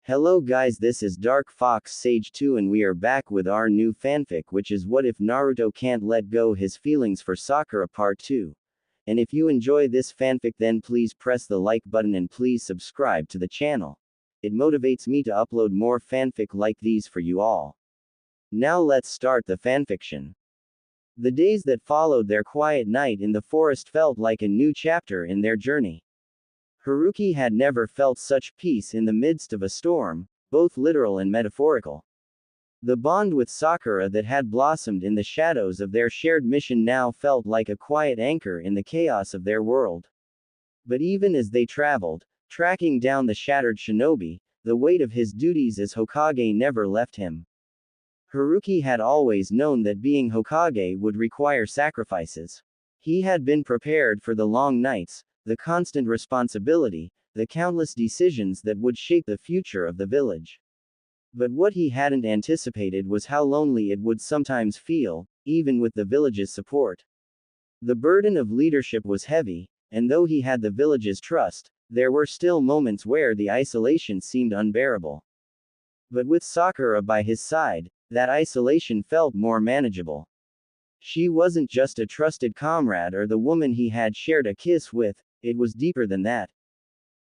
Hello guys, this is Dark Fox Sage 2 and we are back with our new fanfic, which is What If Naruto Can't Let Go His Feelings for Sakura Part 2. And if you enjoy this fanfic, then please press the like button and please subscribe to the channel. It motivates me to upload more fanfic like these for you all. Now let's start the fanfiction. The days that followed their quiet night in the forest felt like a new chapter in their journey. Haruki had never felt such peace in the midst of a storm, both literal and metaphorical. The bond with Sakura that had blossomed in the shadows of their shared mission now felt like a quiet anchor in the chaos of their world. But even as they traveled, tracking down the shattered shinobi, the weight of his duties as Hokage never left him. Haruki had always known that being Hokage would require sacrifices. He had been prepared for the long nights, the constant responsibility, the countless decisions that would shape the future of the village. But what he hadn't anticipated was how lonely it would sometimes feel, even with the village's support. The burden of leadership was heavy, and though he had the village's trust, there were still moments where the isolation seemed unbearable. But with Sakura by his side, that isolation felt more manageable. She wasn't just a trusted comrade or the woman he had shared a kiss with. It was deeper than that.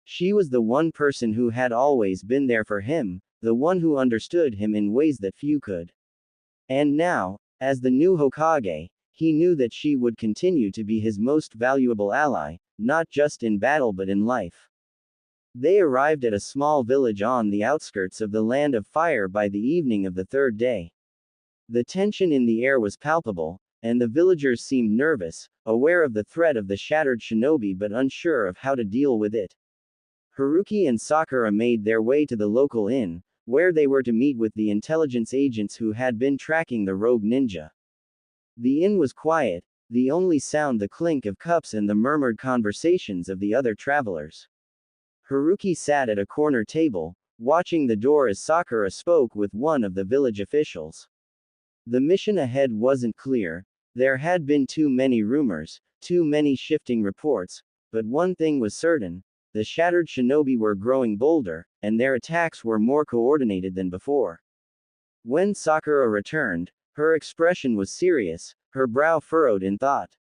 She was the one person who had always been there for him, the one who understood him in ways that few could. And now, as the new Hokage, he knew that she would continue to be his most valuable ally, not just in battle but in life. They arrived at a small village on the outskirts of the Land of Fire by the evening of the third day. The tension in the air was palpable, and the villagers seemed nervous, aware of the threat of the shattered shinobi but unsure of how to deal with it. Haruki and Sakura made their way to the local inn, where they were to meet with the intelligence agents who had been tracking the rogue ninja. The inn was quiet, the only sound the clink of cups and the murmured conversations of the other travelers. Haruki sat at a corner table, watching the door as Sakura spoke with one of the village officials. The mission ahead wasn't clear. There had been too many rumors, too many shifting reports, but one thing was certain: the shattered shinobi were growing bolder, and their attacks were more coordinated than before. When Sakura returned, her expression was serious, her brow furrowed in thought.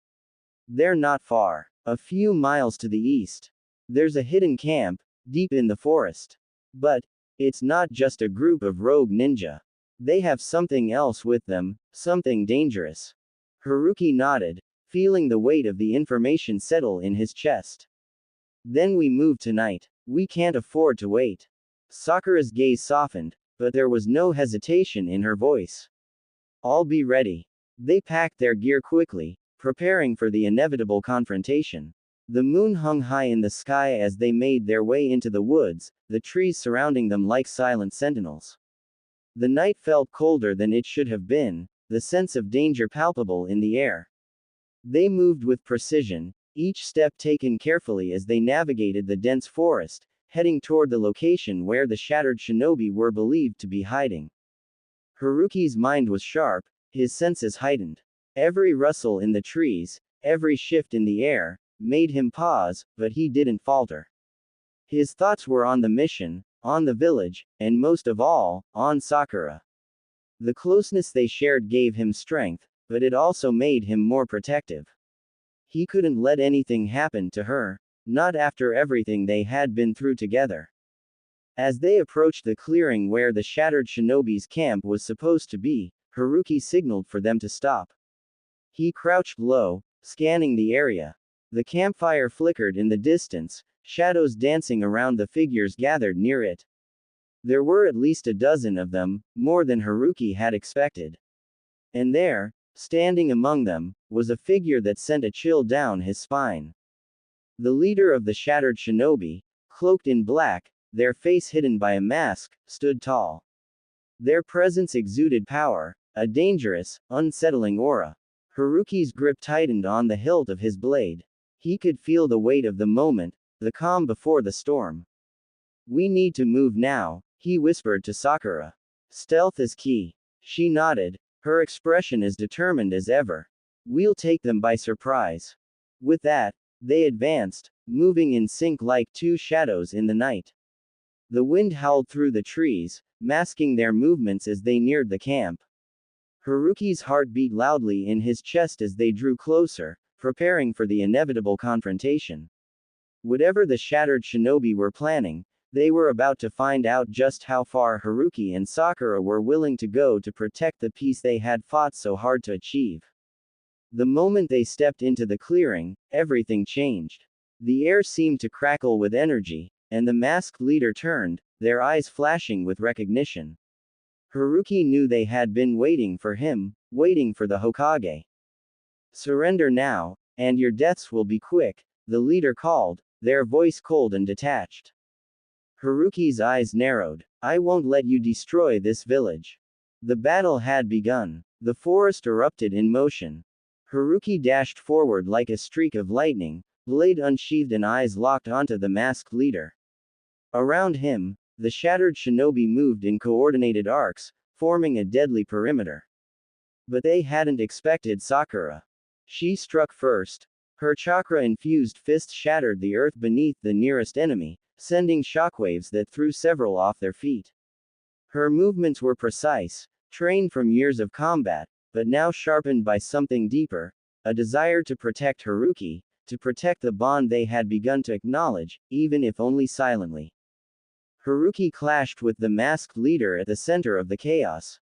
"They're not far. A few miles to the east. There's a hidden camp, deep in the forest. But it's not just a group of rogue ninja. They have something else with them, something dangerous." Haruki nodded, feeling the weight of the information settle in his chest. "Then we move tonight. We can't afford to wait." Sakura's gaze softened, but there was no hesitation in her voice. "I'll be ready." They packed their gear quickly, preparing for the inevitable confrontation. The moon hung high in the sky as they made their way into the woods, the trees surrounding them like silent sentinels. The night felt colder than it should have been, the sense of danger palpable in the air. They moved with precision, each step taken carefully as they navigated the dense forest, heading toward the location where the shattered shinobi were believed to be hiding. Haruki's mind was sharp, his senses heightened. Every rustle in the trees, every shift in the air, made him pause, but he didn't falter. His thoughts were on the mission, on the village, and most of all, on Sakura. The closeness they shared gave him strength, but it also made him more protective. He couldn't let anything happen to her, not after everything they had been through together. As they approached the clearing where the shattered shinobi's camp was supposed to be, Haruki signaled for them to stop. He crouched low, scanning the area. The campfire flickered in the distance, shadows dancing around the figures gathered near it. There were at least a dozen of them, more than Haruki had expected. And there, standing among them, was a figure that sent a chill down his spine. The leader of the shattered shinobi, cloaked in black, their face hidden by a mask, stood tall. Their presence exuded power, a dangerous, unsettling aura. Haruki's grip tightened on the hilt of his blade. He could feel the weight of the moment, the calm before the storm. "We need to move now," he whispered to Sakura. "Stealth is key." She nodded, her expression as determined as ever. "We'll take them by surprise." With that, they advanced, moving in sync like two shadows in the night. The wind howled through the trees, masking their movements as they neared the camp. Haruki's heart beat loudly in his chest as they drew closer, preparing for the inevitable confrontation. Whatever the shattered shinobi were planning, they were about to find out just how far Haruki and Sakura were willing to go to protect the peace they had fought so hard to achieve. The moment they stepped into the clearing, everything changed. The air seemed to crackle with energy, and the masked leader turned, their eyes flashing with recognition. Haruki knew they had been waiting for him, waiting for the Hokage. Surrender now, and your deaths will be quick, the leader called, their voice cold and detached. Haruki's eyes narrowed. I won't let you destroy this village. The battle had begun. The forest erupted in motion. Haruki dashed forward like a streak of lightning, blade unsheathed and eyes locked onto the masked leader. Around him, the shattered shinobi moved in coordinated arcs, forming a deadly perimeter. But they hadn't expected Sakura. She struck first. Her chakra-infused fist shattered the earth beneath the nearest enemy, sending shockwaves that threw several off their feet. Her movements were precise, trained from years of combat, but now sharpened by something deeper, a desire to protect Haruki, to protect the bond they had begun to acknowledge, even if only silently. Haruki clashed with the masked leader at the center of the chaos.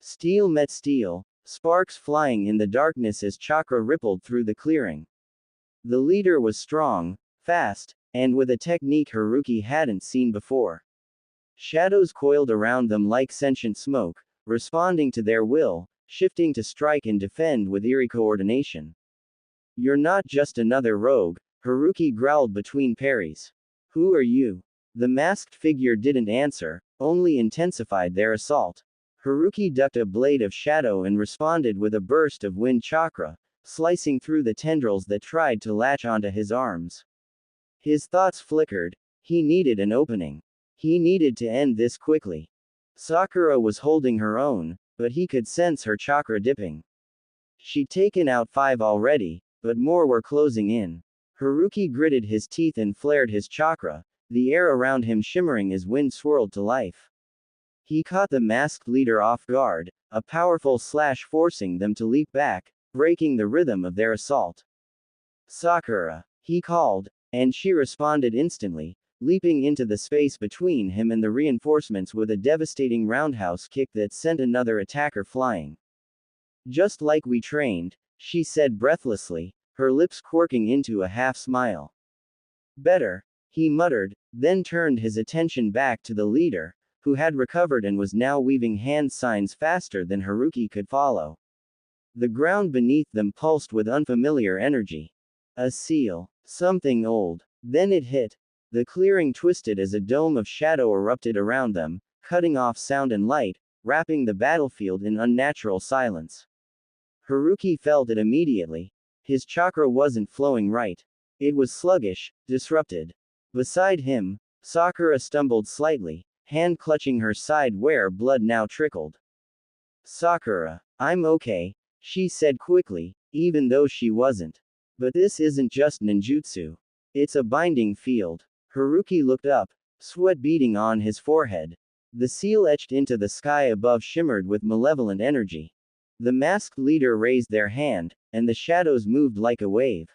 Steel met steel, sparks flying in the darkness as chakra rippled through the clearing. The leader was strong, fast, and with a technique Haruki hadn't seen before. Shadows coiled around them like sentient smoke, responding to their will, shifting to strike and defend with eerie coordination. You're not just another rogue, Haruki growled between parries. Who are you? The masked figure didn't answer, only intensified their assault. Haruki ducked a blade of shadow and responded with a burst of wind chakra, slicing through the tendrils that tried to latch onto his arms. His thoughts flickered. He needed an opening. He needed to end this quickly. Sakura was holding her own, but he could sense her chakra dipping. She'd taken out 5 already, but more were closing in. Haruki gritted his teeth and flared his chakra, the air around him shimmering as wind swirled to life. He caught the masked leader off guard, a powerful slash forcing them to leap back, breaking the rhythm of their assault. Sakura, he called, and she responded instantly, leaping into the space between him and the reinforcements with a devastating roundhouse kick that sent another attacker flying. Just like we trained, she said breathlessly, her lips quirking into a half smile. Better, he muttered, then turned his attention back to the leader, who had recovered and was now weaving hand signs faster than Haruki could follow. The ground beneath them pulsed with unfamiliar energy. A seal. Something old. Then it hit. The clearing twisted as a dome of shadow erupted around them, cutting off sound and light, wrapping the battlefield in unnatural silence. Haruki felt it immediately. His chakra wasn't flowing right. It was sluggish, disrupted. Beside him, Sakura stumbled slightly, hand clutching her side where blood now trickled. Sakura, I'm okay, she said quickly, even though she wasn't. But this isn't just ninjutsu. It's a binding field. Haruki looked up, sweat beading on his forehead. The seal etched into the sky above shimmered with malevolent energy. The masked leader raised their hand, and the shadows moved like a wave.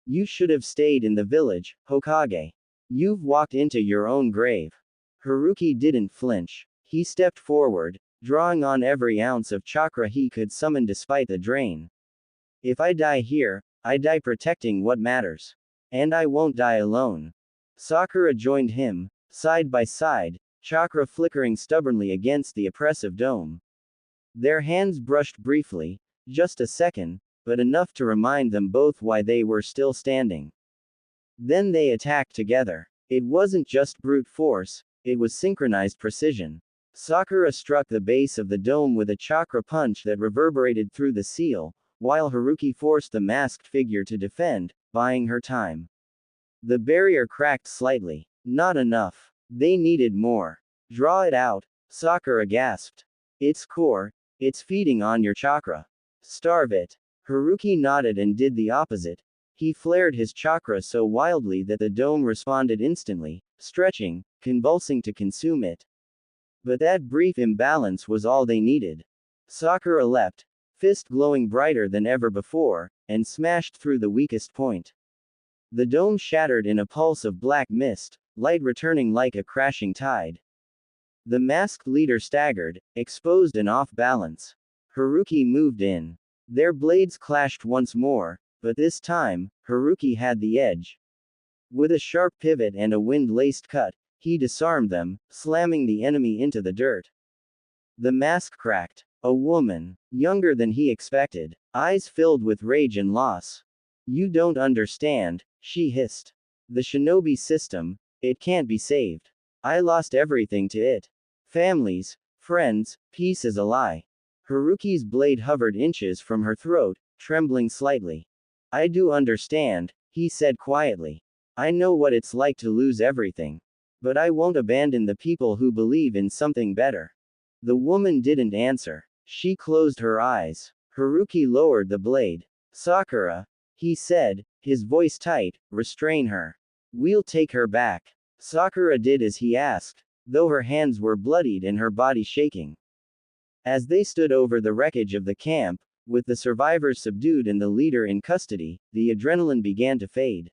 You should have stayed in the village, Hokage. You've walked into your own grave. Haruki didn't flinch. He stepped forward, drawing on every ounce of chakra he could summon despite the drain. If I die here, I die protecting what matters. And I won't die alone. Sakura joined him, side by side, chakra flickering stubbornly against the oppressive dome. Their hands brushed briefly, just a second, but enough to remind them both why they were still standing. Then they attacked together. It wasn't just brute force, it was synchronized precision. Sakura struck the base of the dome with a chakra punch that reverberated through the seal, while Haruki forced the masked figure to defend, buying her time. The barrier cracked slightly. Not enough. They needed more. Draw it out, Sakura gasped. It's core, it's feeding on your chakra. Starve it. Haruki nodded and did the opposite. He flared his chakra so wildly that the dome responded instantly, stretching, convulsing to consume it. But that brief imbalance was all they needed. Sakura leapt, fist glowing brighter than ever before, and smashed through the weakest point. The dome shattered in a pulse of black mist, light returning like a crashing tide. The masked leader staggered, exposed and off balance. Haruki moved in. Their blades clashed once more, but this time, Haruki had the edge. With a sharp pivot and a wind-laced cut, he disarmed them, slamming the enemy into the dirt. The mask cracked. A woman, younger than he expected, eyes filled with rage and loss. "You don't understand," she hissed. "The shinobi system, it can't be saved. I lost everything to it. Families, friends, peace is a lie." Haruki's blade hovered inches from her throat, trembling slightly. "I do understand," he said quietly. "I know what it's like to lose everything. But I won't abandon the people who believe in something better." The woman didn't answer. She closed her eyes. Haruki lowered the blade. "Sakura," he said, his voice tight, "restrain her. We'll take her back." Sakura did as he asked, though her hands were bloodied and her body shaking. As they stood over the wreckage of the camp, with the survivors subdued and the leader in custody, the adrenaline began to fade.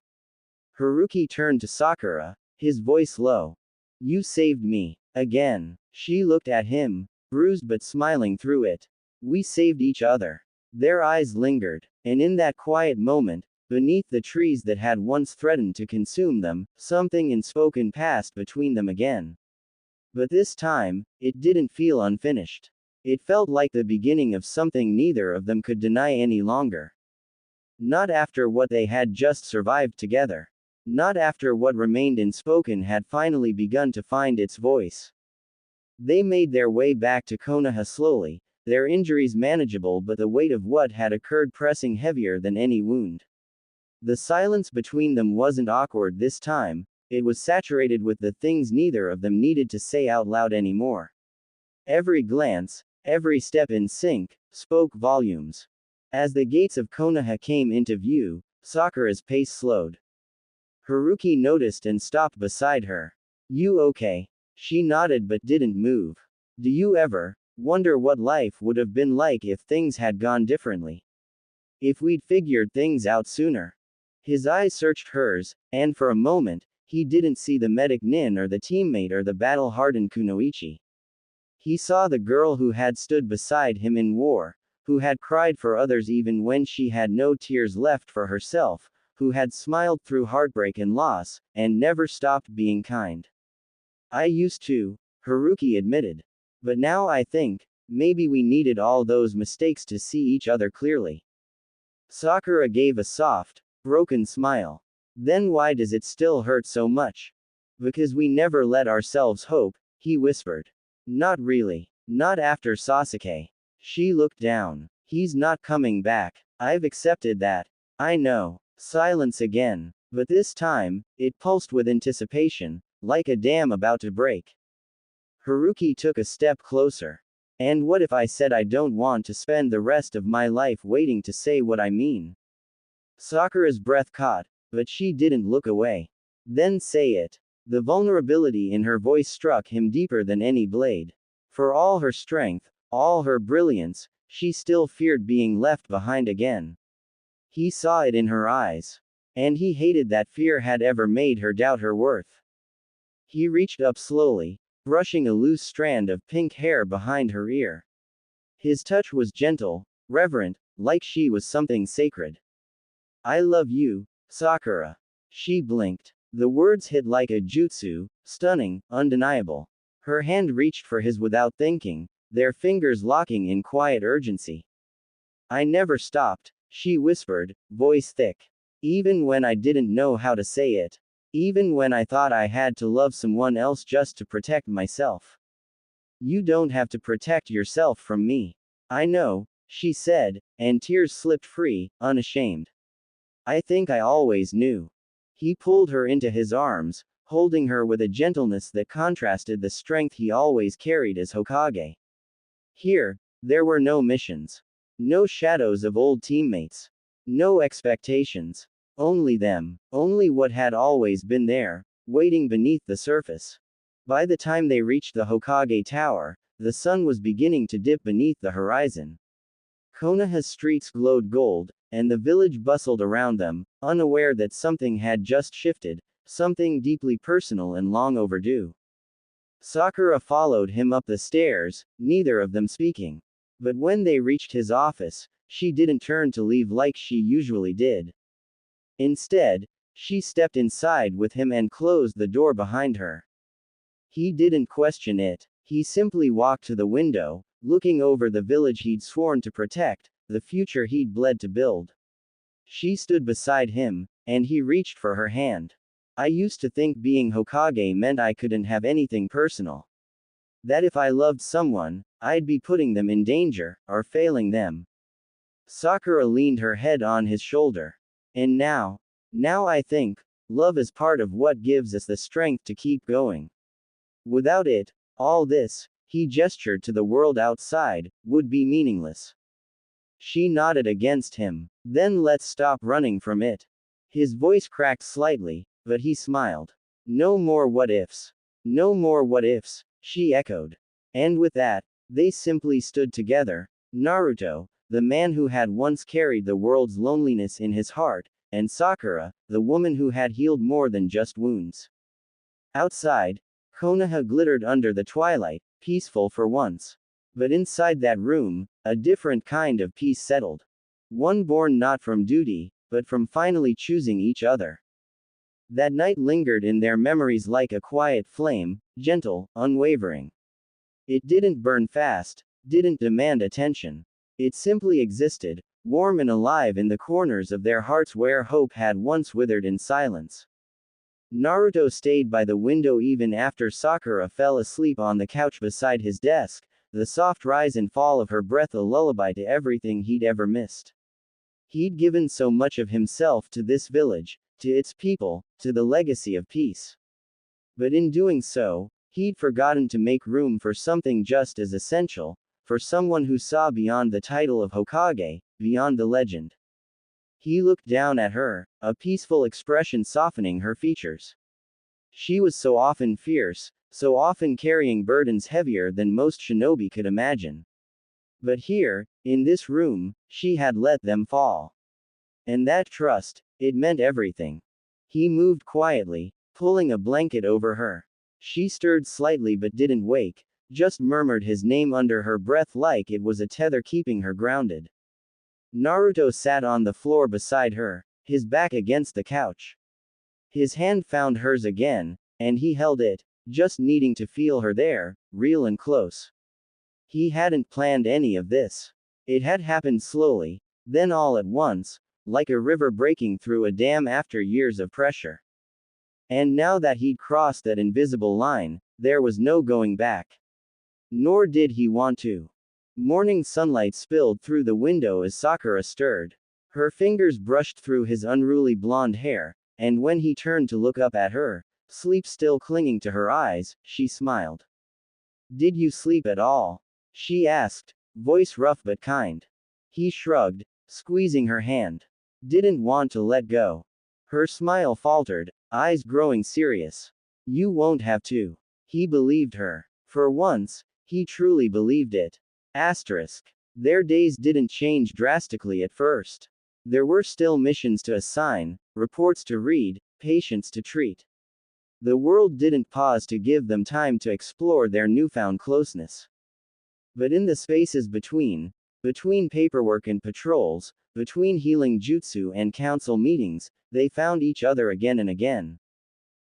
Haruki turned to Sakura, his voice low. "You saved me. Again." She looked at him, bruised but smiling through it. "We saved each other." Their eyes lingered, and in that quiet moment, beneath the trees that had once threatened to consume them, something unspoken passed between them again. But this time, it didn't feel unfinished. It felt like the beginning of something neither of them could deny any longer. Not after what they had just survived together. Not after what remained unspoken had finally begun to find its voice. They made their way back to Konoha slowly, their injuries manageable but the weight of what had occurred pressing heavier than any wound. The silence between them wasn't awkward this time, it was saturated with the things neither of them needed to say out loud anymore. Every glance, every step in sync, spoke volumes. As the gates of Konoha came into view, Sakura's pace slowed. Haruki noticed and stopped beside her. "You okay?" She nodded but didn't move. "Do you ever wonder what life would have been like if things had gone differently? If we'd figured things out sooner?" His eyes searched hers, and for a moment, he didn't see the medic Nin or the teammate or the battle-hardened Kunoichi. He saw the girl who had stood beside him in war, who had cried for others even when she had no tears left for herself, who had smiled through heartbreak and loss, and never stopped being kind. "I used to," Haruki admitted. "But now I think, maybe we needed all those mistakes to see each other clearly." Sakura gave a soft, broken smile. "Then why does it still hurt so much?" "Because we never let ourselves hope," he whispered. "Not really. Not after Sasuke." She looked down. "He's not coming back. I've accepted that." "I know." Silence again. But this time, it pulsed with anticipation, like a dam about to break. Haruki took a step closer. "And what if I said I don't want to spend the rest of my life waiting to say what I mean?" Sakura's breath caught, but she didn't look away. "Then say it." The vulnerability in her voice struck him deeper than any blade. For all her strength, all her brilliance, she still feared being left behind again. He saw it in her eyes. And he hated that fear had ever made her doubt her worth. He reached up slowly, brushing a loose strand of pink hair behind her ear. His touch was gentle, reverent, like she was something sacred. "I love you, Sakura." She blinked. The words hit like a jutsu, stunning, undeniable. Her hand reached for his without thinking, their fingers locking in quiet urgency. "I never stopped," she whispered, voice thick. "Even when I didn't know how to say it. Even when I thought I had to love someone else just to protect myself. You don't have to protect yourself from me." "I know," she said, and tears slipped free, unashamed. "I think I always knew." He pulled her into his arms, holding her with a gentleness that contrasted the strength he always carried as Hokage. Here, there were no missions. No shadows of old teammates. No expectations. Only them. Only what had always been there, waiting beneath the surface. By the time they reached the Hokage Tower, the sun was beginning to dip beneath the horizon. Konoha's streets glowed gold, and the village bustled around them, unaware that something had just shifted, something deeply personal and long overdue. Sakura followed him up the stairs, neither of them speaking. But when they reached his office, she didn't turn to leave like she usually did. Instead, she stepped inside with him and closed the door behind her. He didn't question it. He simply walked to the window, looking over the village he'd sworn to protect, the future he'd bled to build. She stood beside him, and he reached for her hand. I used to think being Hokage meant I couldn't have anything personal. That if I loved someone, I'd be putting them in danger, or failing them. Sakura leaned her head on his shoulder. And now I think, love is part of what gives us the strength to keep going. Without it, all this, he gestured to the world outside, would be meaningless. She nodded against him. Then let's stop running from it. His voice cracked slightly, but he smiled. No more what ifs. No more what ifs, she echoed. And with that, they simply stood together. Naruto, the man who had once carried the world's loneliness in his heart, and Sakura, the woman who had healed more than just wounds. Outside, Konoha glittered under the twilight, peaceful for once. But inside that room, a different kind of peace settled. One born not from duty, but from finally choosing each other. That night lingered in their memories like a quiet flame, gentle, unwavering. It didn't burn fast, didn't demand attention. It simply existed, warm and alive in the corners of their hearts where hope had once withered in silence. Naruto stayed by the window even after Sakura fell asleep on the couch beside his desk, the soft rise and fall of her breath a lullaby to everything he'd ever missed. He'd given so much of himself to this village, to its people, to the legacy of peace. But in doing so, he'd forgotten to make room for something just as essential, for someone who saw beyond the title of Hokage, beyond the legend. He looked down at her, a peaceful expression softening her features. She was so often fierce, so often carrying burdens heavier than most shinobi could imagine. But here, in this room, she had let them fall. And that trust, it meant everything. He moved quietly, pulling a blanket over her. She stirred slightly but didn't wake, just murmured his name under her breath like it was a tether keeping her grounded. Naruto sat on the floor beside her, his back against the couch. His hand found hers again, and he held it, just needing to feel her there, real and close. He hadn't planned any of this. It had happened slowly, then all at once, like a river breaking through a dam after years of pressure. And now that he'd crossed that invisible line, there was no going back. Nor did he want to. Morning sunlight spilled through the window as Sakura stirred. Her fingers brushed through his unruly blonde hair, and when he turned to look up at her, sleep still clinging to her eyes, she smiled. Did you sleep at all? She asked, voice rough but kind. He shrugged, squeezing her hand. Didn't want to let go. Her smile faltered, eyes growing serious. You won't have to. He believed her. For once, he truly believed it. Asterisk. Their days didn't change drastically at first. There were still missions to assign, reports to read, patients to treat. The world didn't pause to give them time to explore their newfound closeness. But in the spaces between paperwork and patrols, between healing jutsu and council meetings, they found each other again and again.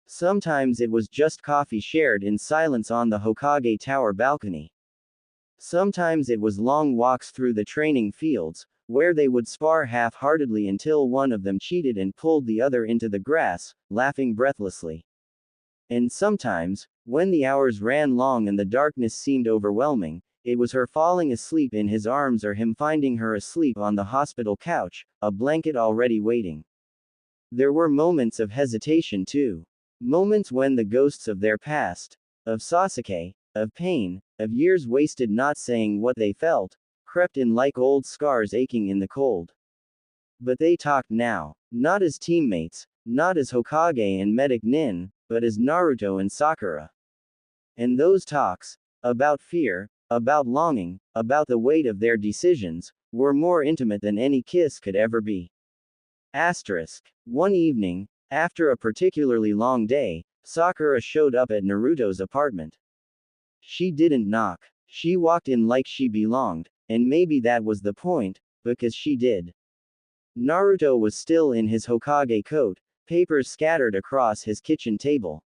Sometimes it was just coffee shared in silence on the Hokage Tower balcony. Sometimes it was long walks through the training fields, where they would spar half-heartedly until one of them cheated and pulled the other into the grass, laughing breathlessly. And sometimes, when the hours ran long and the darkness seemed overwhelming, it was her falling asleep in his arms or him finding her asleep on the hospital couch, a blanket already waiting. There were moments of hesitation too. Moments when the ghosts of their past, of Sasuke, of pain, of years wasted not saying what they felt, crept in like old scars aching in the cold. But they talked now, not as teammates, not as Hokage and Medic Nin, but as Naruto and Sakura. And those talks, about fear, about longing, about the weight of their decisions, were more intimate than any kiss could ever be. One evening, after a particularly long day, Sakura showed up at Naruto's apartment. She didn't knock. She walked in like she belonged, and maybe that was the point, because she did. Naruto was still in his Hokage coat, papers scattered across his kitchen table.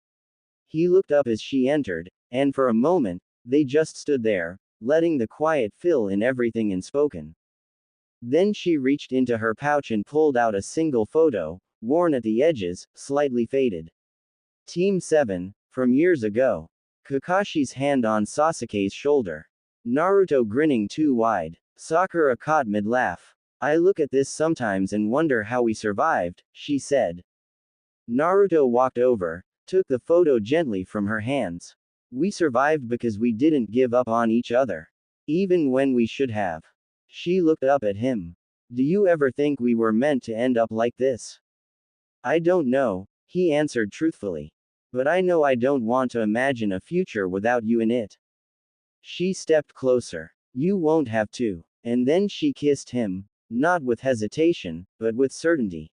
He looked up as she entered, and for a moment, they just stood there, letting the quiet fill in everything unspoken. Then she reached into her pouch and pulled out a single photo, worn at the edges, slightly faded. Team 7, from years ago. Kakashi's hand on Sasuke's shoulder. Naruto grinning too wide. Sakura caught mid-laugh. I look at this sometimes and wonder how we survived, she said. Naruto walked over, took the photo gently from her hands. We survived because we didn't give up on each other. Even when we should have. She looked up at him. Do you ever think we were meant to end up like this? I don't know, he answered truthfully. But I know I don't want to imagine a future without you in it. She stepped closer. You won't have to. And then she kissed him, not with hesitation, but with certainty.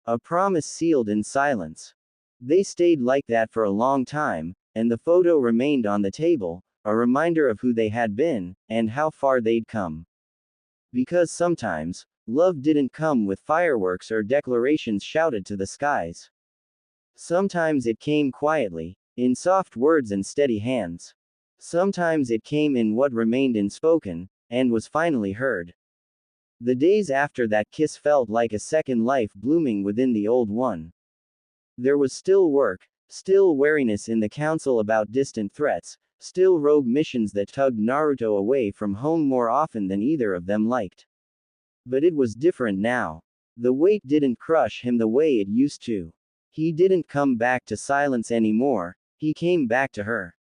A promise sealed in silence. They stayed like that for a long time, and the photo remained on the table, a reminder of who they had been, and how far they'd come. Because sometimes, love didn't come with fireworks or declarations shouted to the skies. Sometimes it came quietly, in soft words and steady hands. Sometimes it came in what remained unspoken, and was finally heard. The days after that kiss felt like a second life blooming within the old one. There was still work, still wariness in the council about distant threats, still rogue missions that tugged Naruto away from home more often than either of them liked. But it was different now. The weight didn't crush him the way it used to. He didn't come back to silence anymore, he came back to her.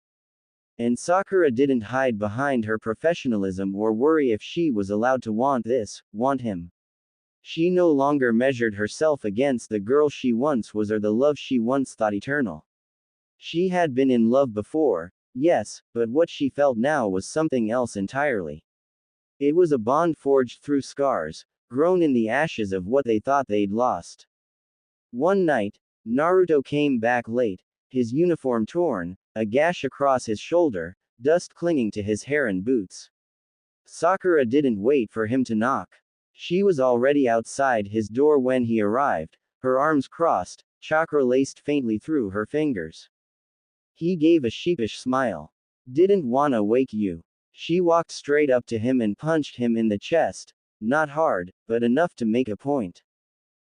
And Sakura didn't hide behind her professionalism or worry if she was allowed to want him. She no longer measured herself against the girl she once was or the love she once thought eternal. She had been in love before, yes, but what she felt now was something else entirely. It was a bond forged through scars, grown in the ashes of what they thought they'd lost. One night, Naruto came back late, his uniform torn, a gash across his shoulder, dust clinging to his hair and boots. Sakura didn't wait for him to knock. She was already outside his door when he arrived, her arms crossed, chakra laced faintly through her fingers. He gave a sheepish smile. Didn't wanna wake you. She walked straight up to him and punched him in the chest, not hard, but enough to make a point.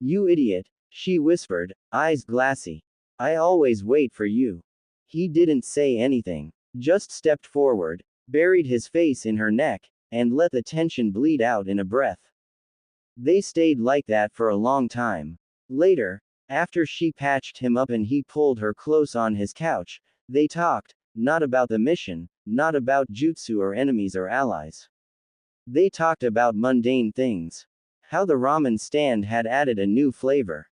You idiot, she whispered, eyes glassy. I always wait for you. He didn't say anything, just stepped forward, buried his face in her neck, and let the tension bleed out in a breath. They stayed like that for a long time. Later, after she patched him up and he pulled her close on his couch, they talked, not about the mission, not about jutsu or enemies or allies. They talked about mundane things. How the ramen stand had added a new flavor.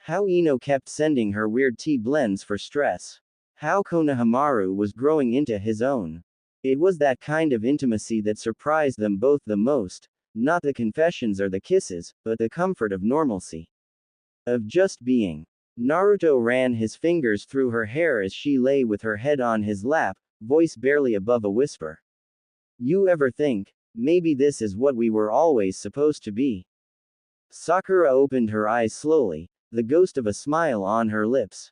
How Ino kept sending her weird tea blends for stress. How Konohamaru was growing into his own. It was that kind of intimacy that surprised them both the most, not the confessions or the kisses, but the comfort of normalcy. Of just being. Naruto ran his fingers through her hair as she lay with her head on his lap, voice barely above a whisper. You ever think, maybe this is what we were always supposed to be? Sakura opened her eyes slowly, the ghost of a smile on her lips.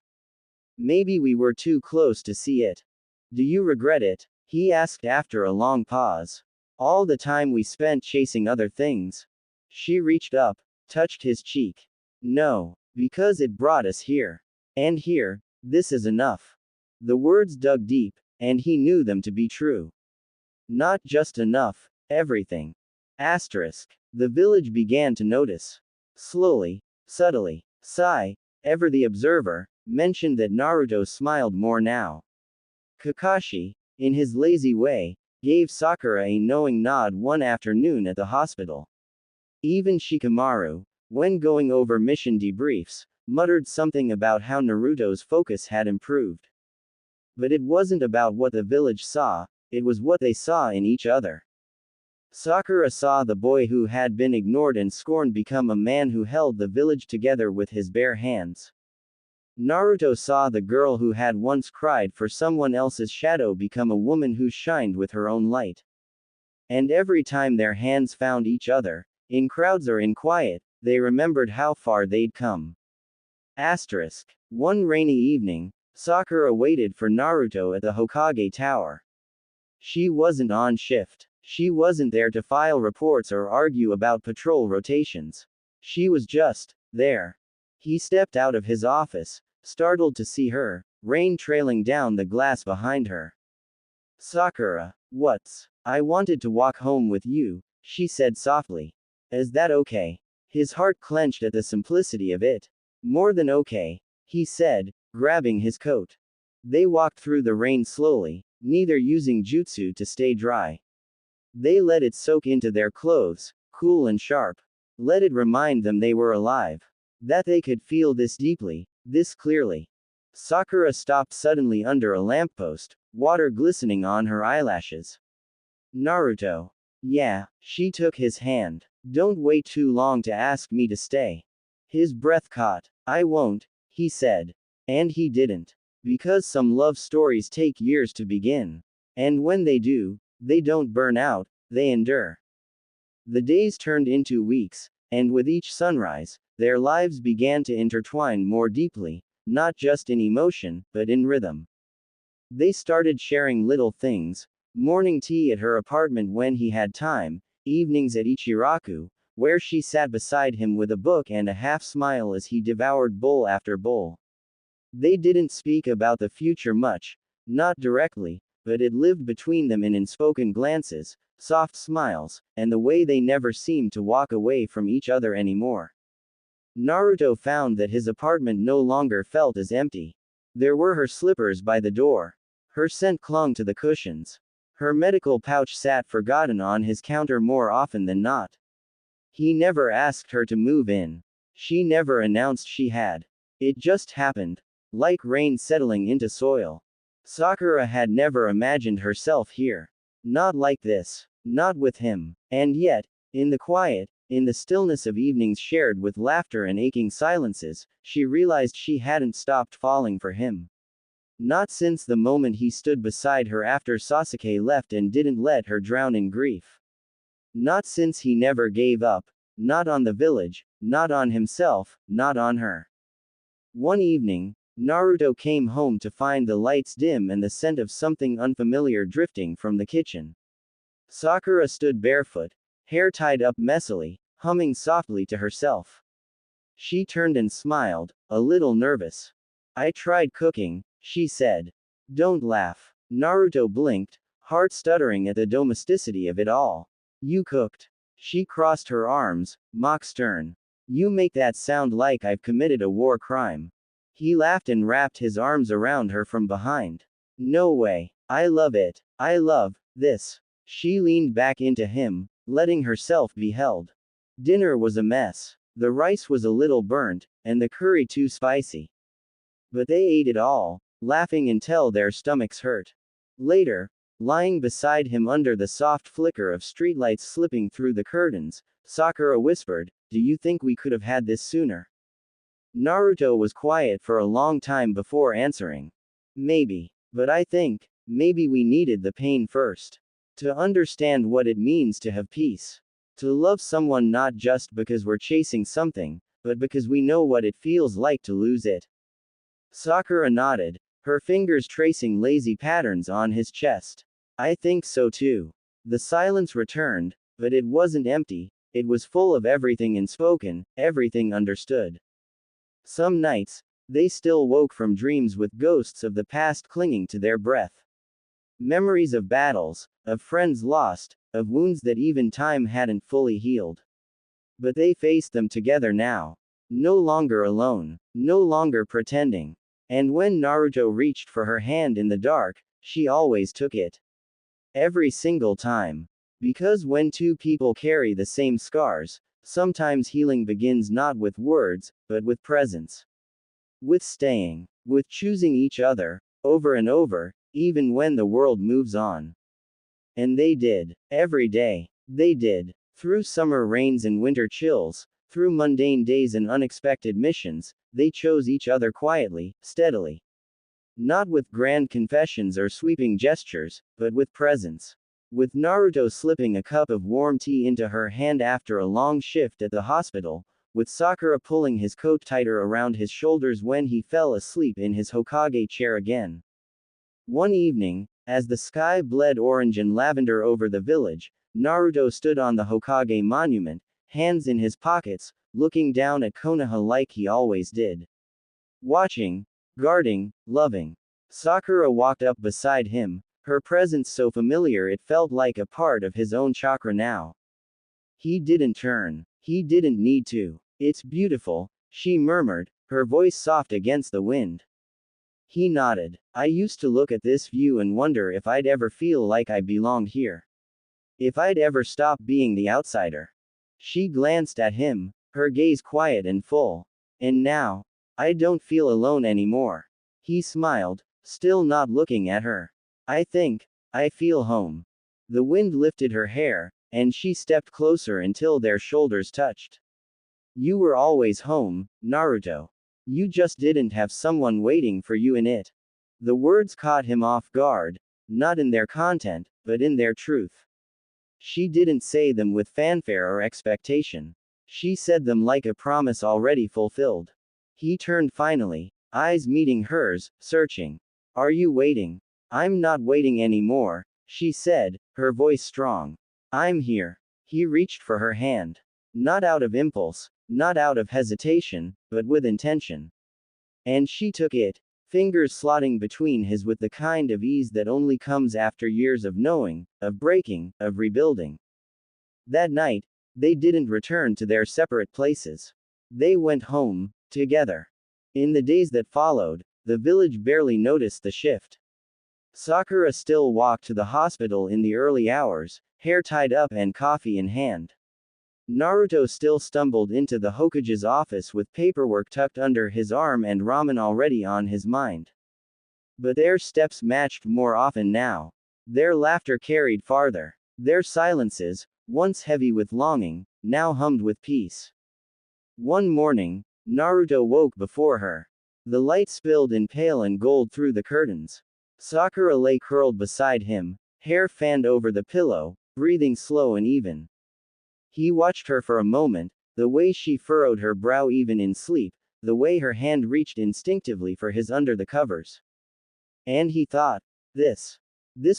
Maybe we were too close to see it. Do you regret it? He asked after a long pause. All the time we spent chasing other things. She reached up, touched his cheek. No, because it brought us here. And here, this is enough. The words dug deep, and he knew them to be true. Not just enough, everything. The village began to notice. Slowly, subtly, Sai, ever the observer, mentioned that Naruto smiled more now. Kakashi, in his lazy way, gave Sakura a knowing nod one afternoon at the hospital. Even Shikamaru, when going over mission debriefs, muttered something about how Naruto's focus had improved. But it wasn't about what the village saw, it was what they saw in each other. Sakura saw the boy who had been ignored and scorned become a man who held the village together with his bare hands. Naruto saw the girl who had once cried for someone else's shadow become a woman who shined with her own light. And every time their hands found each other, in crowds or in quiet, they remembered how far they'd come. Asterisk. One rainy evening, Sakura waited for Naruto at the Hokage Tower. She wasn't on shift. She wasn't there to file reports or argue about patrol rotations. She was just there. He stepped out of his office, startled to see her, rain trailing down the glass behind her. Sakura, what's? I wanted to walk home with you, she said softly. Is that okay? His heart clenched at the simplicity of it. More than okay, he said, grabbing his coat. They walked through the rain slowly, neither using jutsu to stay dry. They let it soak into their clothes, cool and sharp. Let it remind them they were alive. That they could feel this deeply, this clearly. Sakura stopped suddenly under a lamppost, water glistening on her eyelashes. Naruto. Yeah, she took his hand. Don't wait too long to ask me to stay. His breath caught. I won't, he said. And he didn't. Because some love stories take years to begin. And when they do, they don't burn out, they endure. The days turned into weeks, and with each sunrise, their lives began to intertwine more deeply, not just in emotion, but in rhythm. They started sharing little things, morning tea at her apartment when he had time, evenings at Ichiraku, where she sat beside him with a book and a half smile as he devoured bowl after bowl. They didn't speak about the future much, not directly, but it lived between them in unspoken glances, soft smiles, and the way they never seemed to walk away from each other anymore. Naruto found that his apartment no longer felt as empty. There were her slippers by the door. Her scent clung to the cushions. Her medical pouch sat forgotten on his counter more often than not. He never asked her to move in. She never announced she had. It just happened. Like rain settling into soil. Sakura had never imagined herself here. Not like this. Not with him. And yet, in the quiet, in the stillness of evenings shared with laughter and aching silences, she realized she hadn't stopped falling for him. Not since the moment he stood beside her after Sasuke left and didn't let her drown in grief. Not since he never gave up. Not on the village, not on himself, not on her. One evening, Naruto came home to find the lights dim and the scent of something unfamiliar drifting from the kitchen. Sakura stood barefoot, hair tied up messily, humming softly to herself. She turned and smiled, a little nervous. I tried cooking, she said. Don't laugh. Naruto blinked, heart stuttering at the domesticity of it all. You cooked. She crossed her arms, mock stern. You make that sound like I've committed a war crime. He laughed and wrapped his arms around her from behind. No way. I love it. I love this. She leaned back into him, letting herself be held. Dinner was a mess. The rice was a little burnt, and the curry too spicy. But they ate it all, laughing until their stomachs hurt. Later, lying beside him under the soft flicker of streetlights slipping through the curtains, Sakura whispered, "Do you think we could have had this sooner?" Naruto was quiet for a long time before answering. Maybe. But I think, maybe we needed the pain first. To understand what it means to have peace. To love someone not just because we're chasing something, but because we know what it feels like to lose it. Sakura nodded, her fingers tracing lazy patterns on his chest. I think so too. The silence returned, but it wasn't empty, it was full of everything unspoken, everything understood. Some nights, they still woke from dreams with ghosts of the past clinging to their breath. Memories of battles, of friends lost, of wounds that even time hadn't fully healed. But they faced them together now. No longer alone. No longer pretending. And when Naruto reached for her hand in the dark, she always took it. Every single time. Because when two people carry the same scars, sometimes healing begins not with words, but with presence. With staying. With choosing each other, over and over, even when the world moves on. And they did. Every day. They did. Through summer rains and winter chills, through mundane days and unexpected missions, they chose each other quietly, steadily. Not with grand confessions or sweeping gestures, but with presence. With Naruto slipping a cup of warm tea into her hand after a long shift at the hospital, with Sakura pulling his coat tighter around his shoulders when he fell asleep in his Hokage chair again. One evening, as the sky bled orange and lavender over the village, Naruto stood on the Hokage monument, hands in his pockets, looking down at Konoha like he always did. Watching, guarding, loving. Sakura walked up beside him, her presence so familiar it felt like a part of his own chakra now. He didn't turn. He didn't need to. It's beautiful, she murmured, her voice soft against the wind. He nodded. I used to look at this view and wonder if I'd ever feel like I belonged here. If I'd ever stop being the outsider. She glanced at him, her gaze quiet and full. And now, I don't feel alone anymore. He smiled, still not looking at her. I feel home. The wind lifted her hair, and she stepped closer until their shoulders touched. You were always home, Naruto. You just didn't have someone waiting for you in it. The words caught him off guard, not in their content, but in their truth. She didn't say them with fanfare or expectation. She said them like a promise already fulfilled. He turned finally, eyes meeting hers, searching. Are you waiting? I'm not waiting anymore, she said, her voice strong. I'm here. He reached for her hand. Not out of impulse, not out of hesitation, but with intention. And she took it, fingers slotting between his with the kind of ease that only comes after years of knowing, of breaking, of rebuilding. That night, they didn't return to their separate places. They went home, together. In the days that followed, the village barely noticed the shift. Sakura still walked to the hospital in the early hours, hair tied up and coffee in hand. Naruto still stumbled into the Hokage's office with paperwork tucked under his arm and ramen already on his mind. But their steps matched more often now. Their laughter carried farther. Their silences, once heavy with longing, now hummed with peace. One morning, Naruto woke before her. The light spilled in pale and gold through the curtains. Sakura lay curled beside him, hair fanned over the pillow, breathing slow and even. He watched her for a moment, the way she furrowed her brow even in sleep, the way her hand reached instinctively for his under the covers. And he thought, this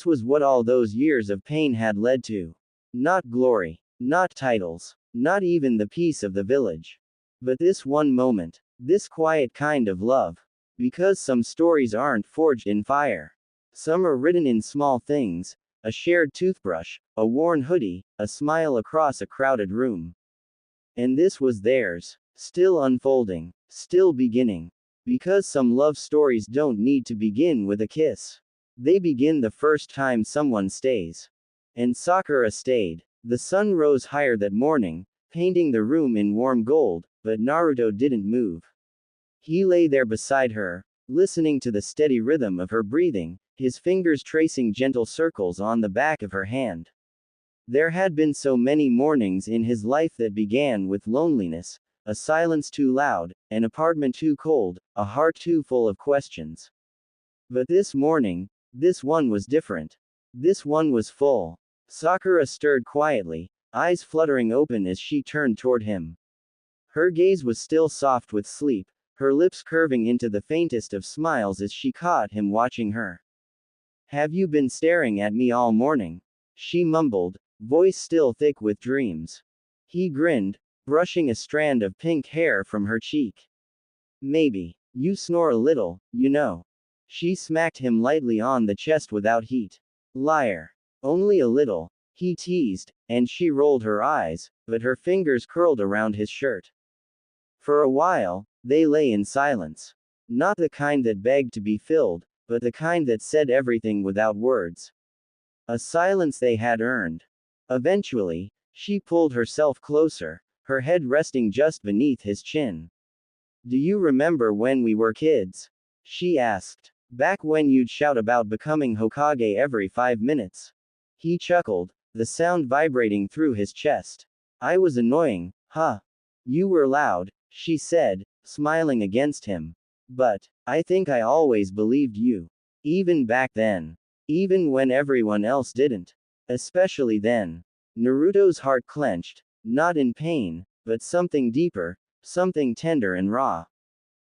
was what all those years of pain had led to. Not glory, not titles, not even the peace of the village. But this one moment, this quiet kind of love. Because some stories aren't forged in fire. Some are written in small things, a shared toothbrush, a worn hoodie, a smile across a crowded room. And this was theirs, still unfolding, still beginning. Because some love stories don't need to begin with a kiss. They begin the first time someone stays. And Sakura stayed. The sun rose higher that morning, painting the room in warm gold, but Naruto didn't move. He lay there beside her, listening to the steady rhythm of her breathing, his fingers tracing gentle circles on the back of her hand. There had been so many mornings in his life that began with loneliness, a silence too loud, an apartment too cold, a heart too full of questions. But this morning, this one was different. This one was full. Sakura stirred quietly, eyes fluttering open as she turned toward him. Her gaze was still soft with sleep, her lips curving into the faintest of smiles as she caught him watching her. Have you been staring at me all morning? She mumbled, voice still thick with dreams. He grinned, brushing a strand of pink hair from her cheek. Maybe. You snore a little, you know. She smacked him lightly on the chest without heat. Liar. Only a little, he teased, and she rolled her eyes, but her fingers curled around his shirt. For a while, they lay in silence. Not the kind that begged to be filled, but the kind that said everything without words. A silence they had earned. Eventually, she pulled herself closer, her head resting just beneath his chin. Do you remember when we were kids? She asked. Back when you'd shout about becoming Hokage every 5 minutes. He chuckled, the sound vibrating through his chest. I was annoying, huh? You were loud, she said, smiling against him. But, I think I always believed you. Even back then. Even when everyone else didn't. Especially then. Naruto's heart clenched, not in pain, but something deeper, something tender and raw.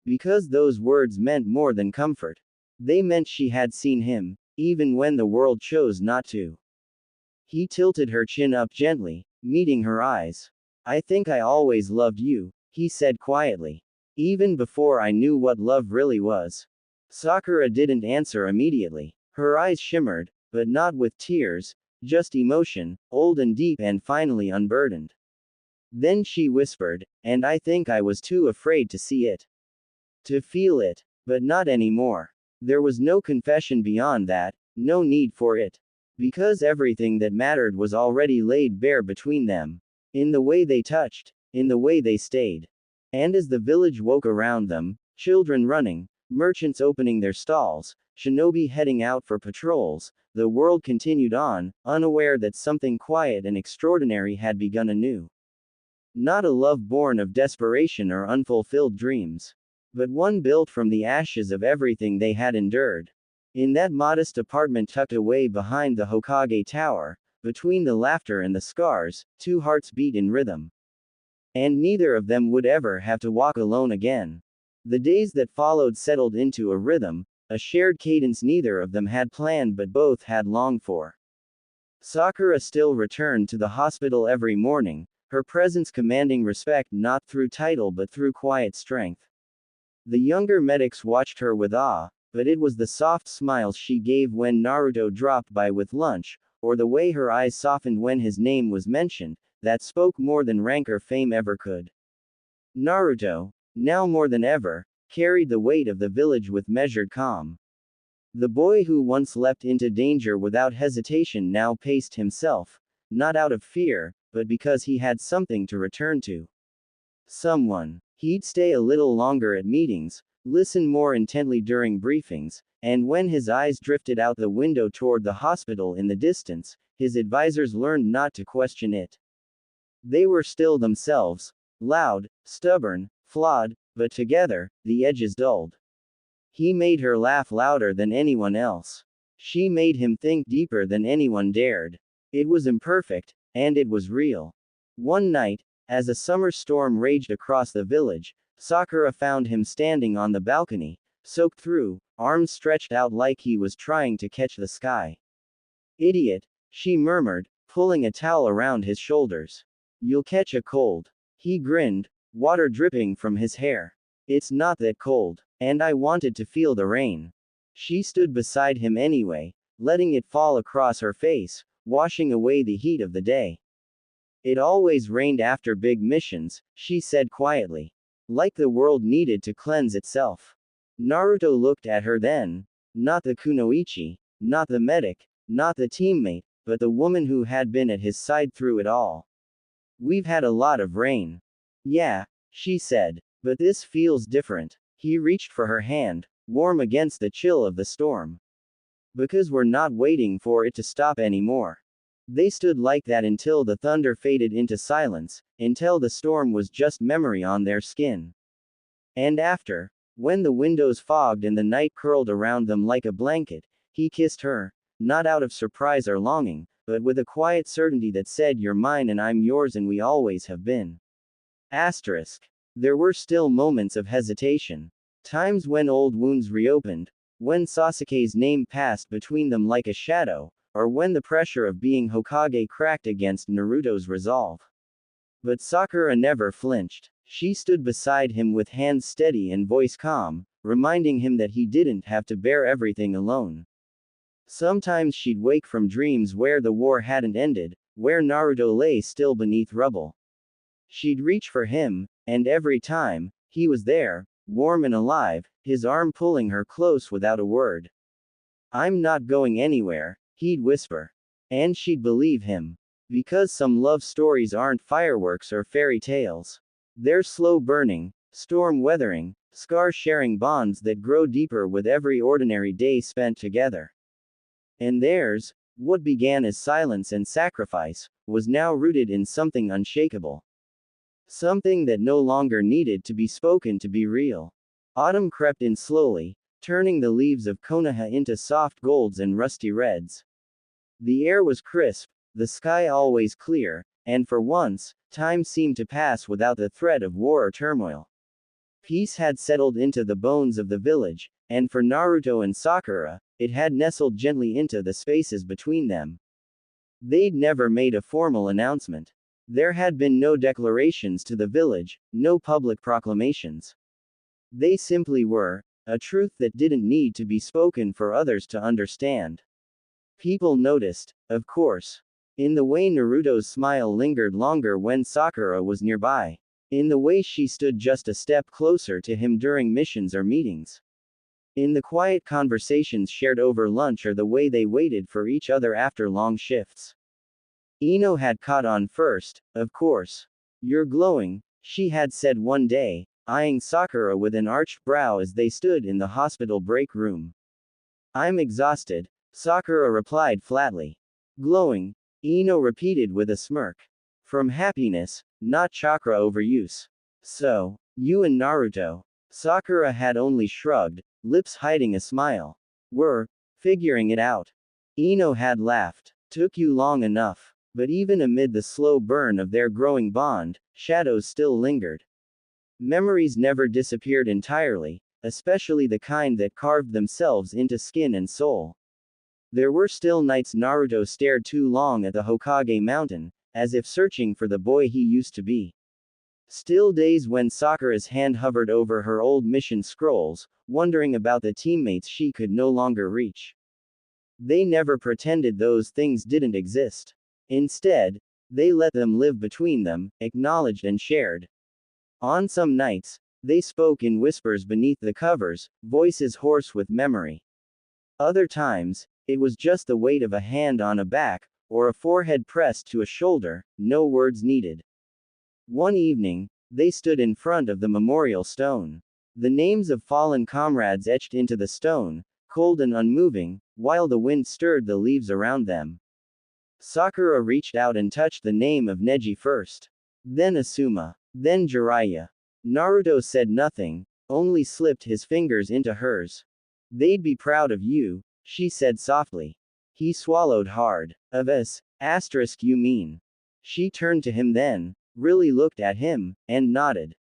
Because those words meant more than comfort. They meant she had seen him, even when the world chose not to. He tilted her chin up gently, meeting her eyes. I think I always loved you, he said quietly. Even before I knew what love really was. Sakura didn't answer immediately. Her eyes shimmered, but not with tears, just emotion, old and deep and finally unburdened. Then she whispered, and I think I was too afraid to see it. To feel it. But not anymore. There was no confession beyond that, no need for it. Because everything that mattered was already laid bare between them. In the way they touched, in the way they stayed. And as the village woke around them, children running, merchants opening their stalls, shinobi heading out for patrols, the world continued on, unaware that something quiet and extraordinary had begun anew. Not a love born of desperation or unfulfilled dreams. But one built from the ashes of everything they had endured. In that modest apartment tucked away behind the Hokage Tower, between the laughter and the scars, two hearts beat in rhythm. And neither of them would ever have to walk alone again. The days that followed settled into a rhythm, a shared cadence neither of them had planned but both had longed for. Sakura still returned to the hospital every morning, her presence commanding respect not through title but through quiet strength. The younger medics watched her with awe, but it was the soft smiles she gave when Naruto dropped by with lunch, or the way her eyes softened when his name was mentioned, that spoke more than rank or fame ever could. Naruto, now more than ever, carried the weight of the village with measured calm. The boy who once leapt into danger without hesitation now paced himself, not out of fear, but because he had something to return to. Someone. He'd stay a little longer at meetings, listen more intently during briefings, and when his eyes drifted out the window toward the hospital in the distance, his advisors learned not to question it. They were still themselves, loud, stubborn, flawed, but together, the edges dulled. He made her laugh louder than anyone else. She made him think deeper than anyone dared. It was imperfect, and it was real. One night, as a summer storm raged across the village, Sakura found him standing on the balcony, soaked through, arms stretched out like he was trying to catch the sky. Idiot, she murmured, pulling a towel around his shoulders. You'll catch a cold. He grinned, water dripping from his hair. It's not that cold. And I wanted to feel the rain. She stood beside him anyway, letting it fall across her face, washing away the heat of the day. It always rained after big missions, she said quietly. Like the world needed to cleanse itself. Naruto looked at her then. Not the kunoichi, not the medic, not the teammate, but the woman who had been at his side through it all. We've had a lot of rain. Yeah, she said, but this feels different. He reached for her hand, warm against the chill of the storm. Because we're not waiting for it to stop anymore. They stood like that until the thunder faded into silence, until the storm was just memory on their skin. And after, when the windows fogged and the night curled around them like a blanket, he kissed her, not out of surprise or longing, but with a quiet certainty that said you're mine and I'm yours and we always have been. Asterisk. There were still moments of hesitation. Times when old wounds reopened, when Sasuke's name passed between them like a shadow, or when the pressure of being Hokage cracked against Naruto's resolve. But Sakura never flinched. She stood beside him with hands steady and voice calm, reminding him that he didn't have to bear everything alone. Sometimes she'd wake from dreams where the war hadn't ended, where Naruto lay still beneath rubble. She'd reach for him, and every time, he was there, warm and alive, his arm pulling her close without a word. I'm not going anywhere, he'd whisper. And she'd believe him. Because some love stories aren't fireworks or fairy tales. They're slow burning, storm weathering, scar-sharing bonds that grow deeper with every ordinary day spent together. And theirs, what began as silence and sacrifice, was now rooted in something unshakable. Something that no longer needed to be spoken to be real. Autumn crept in slowly, turning the leaves of Konoha into soft golds and rusty reds. The air was crisp, the sky always clear, and for once, time seemed to pass without the threat of war or turmoil. Peace had settled into the bones of the village, and for Naruto and Sakura, it had nestled gently into the spaces between them. They'd never made a formal announcement. There had been no declarations to the village, no public proclamations. They simply were, a truth that didn't need to be spoken for others to understand. People noticed, of course. In the way Naruto's smile lingered longer when Sakura was nearby. In the way she stood just a step closer to him during missions or meetings. In the quiet conversations shared over lunch or the way they waited for each other after long shifts. Ino had caught on first, of course. "You're glowing," she had said one day, eyeing Sakura with an arched brow as they stood in the hospital break room. "I'm exhausted," Sakura replied flatly. "Glowing," Ino repeated with a smirk. "From happiness, not chakra overuse. So, you and Naruto." Sakura had only shrugged, lips hiding a smile. "We're figuring it out." Ino had laughed. "Took you long enough." But even amid the slow burn of their growing bond, shadows still lingered. Memories never disappeared entirely, especially the kind that carved themselves into skin and soul. There were still nights Naruto stared too long at the Hokage mountain, as if searching for the boy he used to be. Still days when Sakura's hand hovered over her old mission scrolls, wondering about the teammates she could no longer reach. They never pretended those things didn't exist. Instead, they let them live between them, acknowledged and shared. On some nights, they spoke in whispers beneath the covers, voices hoarse with memory. Other times, it was just the weight of a hand on a back, or a forehead pressed to a shoulder, no words needed. One evening, they stood in front of the memorial stone. The names of fallen comrades etched into the stone, cold and unmoving, while the wind stirred the leaves around them. Sakura reached out and touched the name of Neji first. Then Asuma. Then Jiraiya. Naruto said nothing, only slipped his fingers into hers. "They'd be proud of you," she said softly. He swallowed hard. "Of us, asterisk you mean?" She turned to him then, really looked at him, and nodded.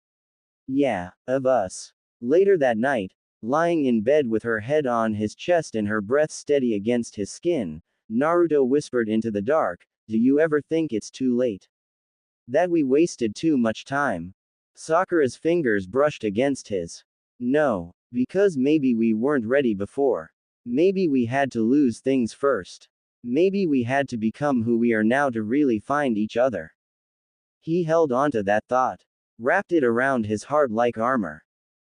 "Yeah, of us." Later that night, lying in bed with her head on his chest and her breath steady against his skin, Naruto whispered into the dark, "Do you ever think it's too late? That we wasted too much time?" Sakura's fingers brushed against his. "No. Because maybe we weren't ready before. Maybe we had to lose things first. Maybe we had to become who we are now to really find each other." He held onto that thought. Wrapped it around his heart like armor.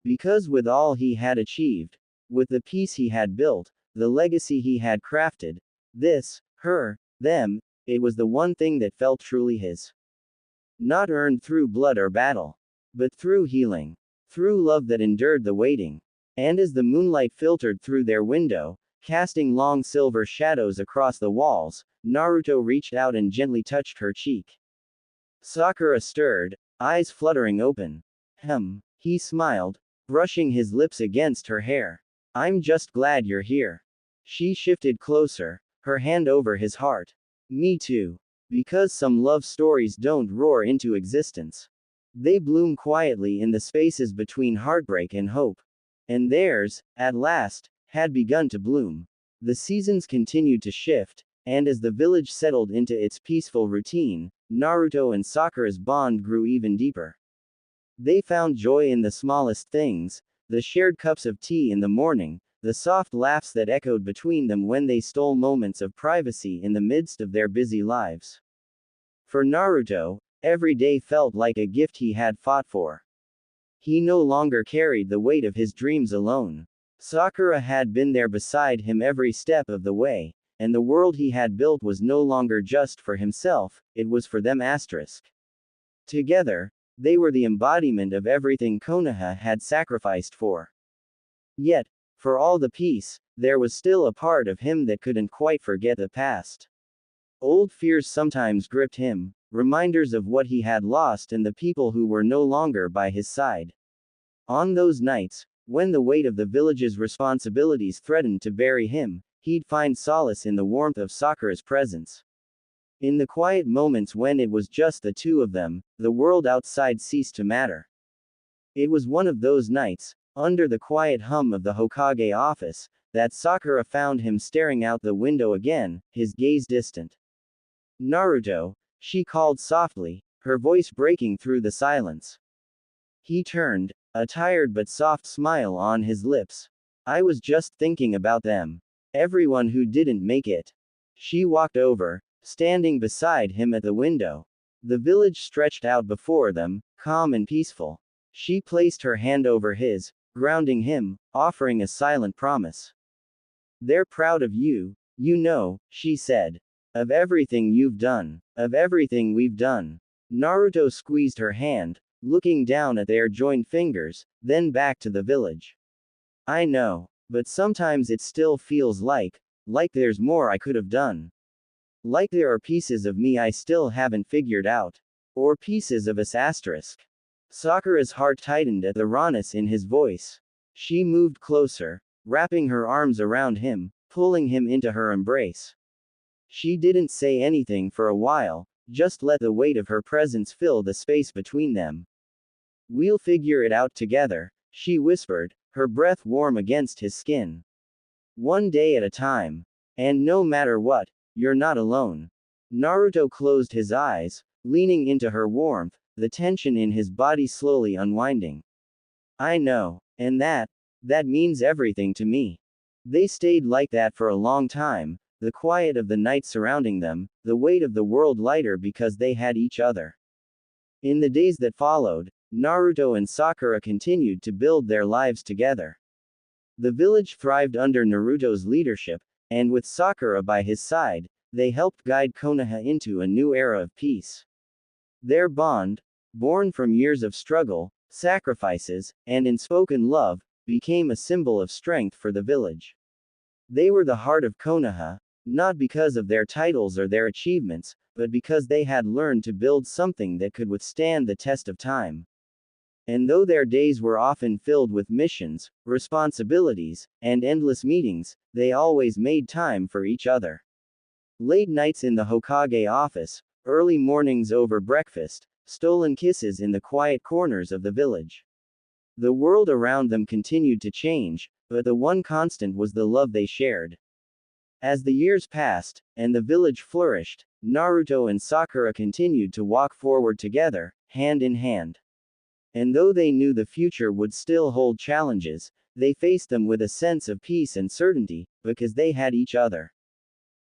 Because with all he had achieved, with the peace he had built, the legacy he had crafted, this, her, them, it was the one thing that felt truly his. Not earned through blood or battle, but through healing. Through love that endured the waiting. And as the moonlight filtered through their window, casting long silver shadows across the walls, Naruto reached out and gently touched her cheek. Sakura stirred, eyes fluttering open. He smiled, brushing his lips against her hair. "I'm just glad you're here." She shifted closer, her hand over his heart. "Me too. Because some love stories don't roar into existence. They bloom quietly in the spaces between heartbreak and hope. And theirs, at last, had begun to bloom." The seasons continued to shift, and as the village settled into its peaceful routine, Naruto and Sakura's bond grew even deeper. They found joy in the smallest things, the shared cups of tea in the morning, the soft laughs that echoed between them when they stole moments of privacy in the midst of their busy lives. For Naruto, every day felt like a gift he had fought for. He no longer carried the weight of his dreams alone. Sakura had been there beside him every step of the way, and the world he had built was no longer just for himself, it was for them. Together, They were the embodiment of everything Konoha had sacrificed for. Yet, for all the peace, there was still a part of him that couldn't quite forget the past. Old fears sometimes gripped him, reminders of what he had lost and the people who were no longer by his side. On those nights, when the weight of the village's responsibilities threatened to bury him, he'd find solace in the warmth of Sakura's presence. In the quiet moments when it was just the two of them, the world outside ceased to matter. It was one of those nights, under the quiet hum of the Hokage office, that Sakura found him staring out the window again, his gaze distant. "Naruto," she called softly, her voice breaking through the silence. He turned, a tired but soft smile on his lips. "I was just thinking about them. Everyone who didn't make it." She walked over, standing beside him at the window. The village stretched out before them, calm and peaceful. She placed her hand over his, grounding him, offering a silent promise. "They're proud of you, you know," she said. "Of everything you've done. Of everything we've done." Naruto squeezed her hand, looking down at their joined fingers, then back to the village. "I know. But sometimes it still feels like there's more I could have done. Like there are pieces of me I still haven't figured out. Or pieces of us asterisk." Sakura's heart tightened at the rawness in his voice. She moved closer, wrapping her arms around him, pulling him into her embrace. She didn't say anything for a while, just let the weight of her presence fill the space between them. "We'll figure it out together," she whispered, her breath warm against his skin. "One day at a time. And no matter what, you're not alone." Naruto closed his eyes, leaning into her warmth, the tension in his body slowly unwinding. "I know. And that means everything to me." They stayed like that for a long time, the quiet of the night surrounding them, the weight of the world lighter because they had each other. In the days that followed, Naruto and Sakura continued to build their lives together. The village thrived under Naruto's leadership, and with Sakura by his side, they helped guide Konoha into a new era of peace. Their bond, born from years of struggle, sacrifices, and unspoken love, became a symbol of strength for the village. They were the heart of Konoha, not because of their titles or their achievements, but because they had learned to build something that could withstand the test of time. And though their days were often filled with missions, responsibilities, and endless meetings, they always made time for each other. Late nights in the Hokage office, early mornings over breakfast, stolen kisses in the quiet corners of the village. The world around them continued to change, but the one constant was the love they shared. As the years passed, and the village flourished, Naruto and Sakura continued to walk forward together, hand in hand. And though they knew the future would still hold challenges, they faced them with a sense of peace and certainty, because they had each other.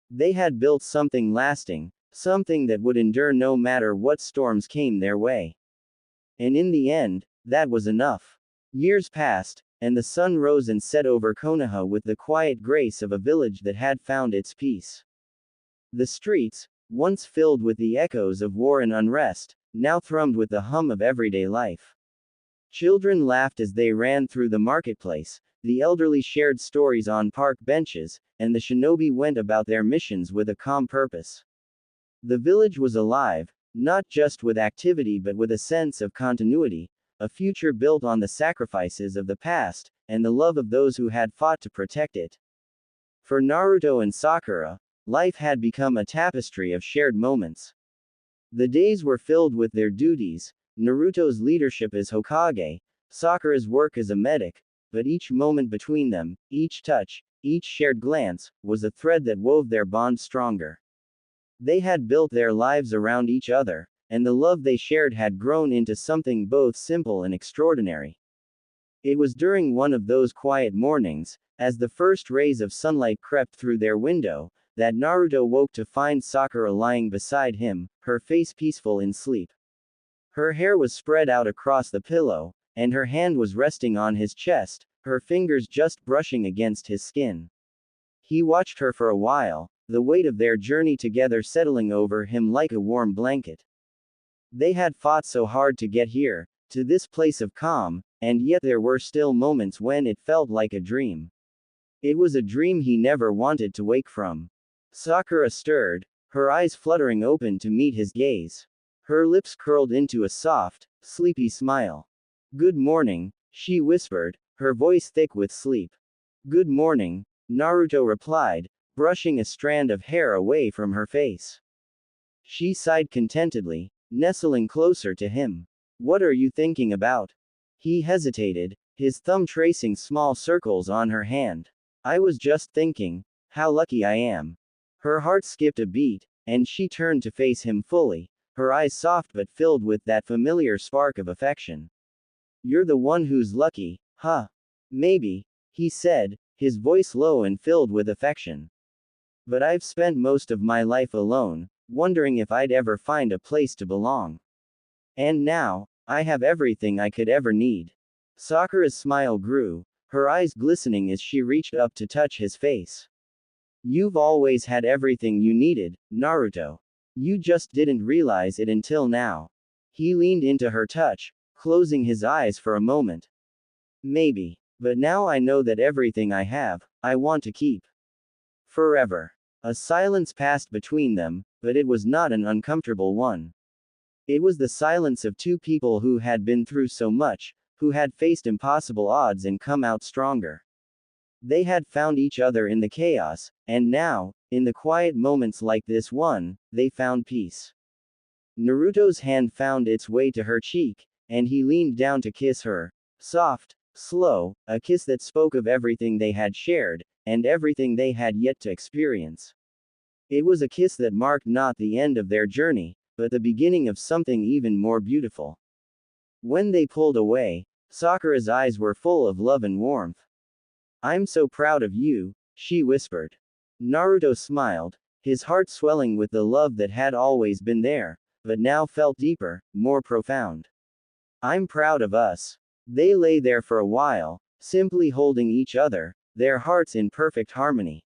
They had built something lasting, something that would endure no matter what storms came their way. And in the end, that was enough. Years passed, and the sun rose and set over Konoha with the quiet grace of a village that had found its peace. The streets, once filled with the echoes of war and unrest, now thrummed with the hum of everyday life. Children laughed as they ran through the marketplace, the elderly shared stories on park benches, and the shinobi went about their missions with a calm purpose. The village was alive, not just with activity but with a sense of continuity, a future built on the sacrifices of the past, and the love of those who had fought to protect it. For Naruto and Sakura, life had become a tapestry of shared moments. The days were filled with their duties, Naruto's leadership as Hokage, Sakura's work as a medic, but each moment between them, each touch, each shared glance, was a thread that wove their bond stronger. They had built their lives around each other, and the love they shared had grown into something both simple and extraordinary. It was during one of those quiet mornings, as the first rays of sunlight crept through their window, that Naruto woke to find Sakura lying beside him, her face peaceful in sleep. Her hair was spread out across the pillow, and her hand was resting on his chest, her fingers just brushing against his skin. He watched her for a while, the weight of their journey together settling over him like a warm blanket. They had fought so hard to get here, to this place of calm, and yet there were still moments when it felt like a dream. It was a dream he never wanted to wake from. Sakura stirred, her eyes fluttering open to meet his gaze. Her lips curled into a soft, sleepy smile. "Good morning," she whispered, her voice thick with sleep. "Good morning," Naruto replied, brushing a strand of hair away from her face. She sighed contentedly, nestling closer to him. "What are you thinking about?" He hesitated, his thumb tracing small circles on her hand. "I was just thinking, how lucky I am." Her heart skipped a beat, and she turned to face him fully, her eyes soft but filled with that familiar spark of affection. "You're the one who's lucky, huh?" "Maybe," he said, his voice low and filled with affection. "But I've spent most of my life alone, wondering if I'd ever find a place to belong. And now, I have everything I could ever need." Sakura's smile grew, her eyes glistening as she reached up to touch his face. "You've always had everything you needed, Naruto. You just didn't realize it until now." He leaned into her touch, closing his eyes for a moment. "Maybe. But now I know that everything I have, I want to keep. Forever." A silence passed between them, but it was not an uncomfortable one. It was the silence of two people who had been through so much, who had faced impossible odds and come out stronger. They had found each other in the chaos, and now, in the quiet moments like this one, they found peace. Naruto's hand found its way to her cheek, and he leaned down to kiss her. Soft, slow, a kiss that spoke of everything they had shared, and everything they had yet to experience. It was a kiss that marked not the end of their journey, but the beginning of something even more beautiful. When they pulled away, Sakura's eyes were full of love and warmth. "I'm so proud of you," she whispered. Naruto smiled, his heart swelling with the love that had always been there, but now felt deeper, more profound. "I'm proud of us." They lay there for a while, simply holding each other, their hearts in perfect harmony.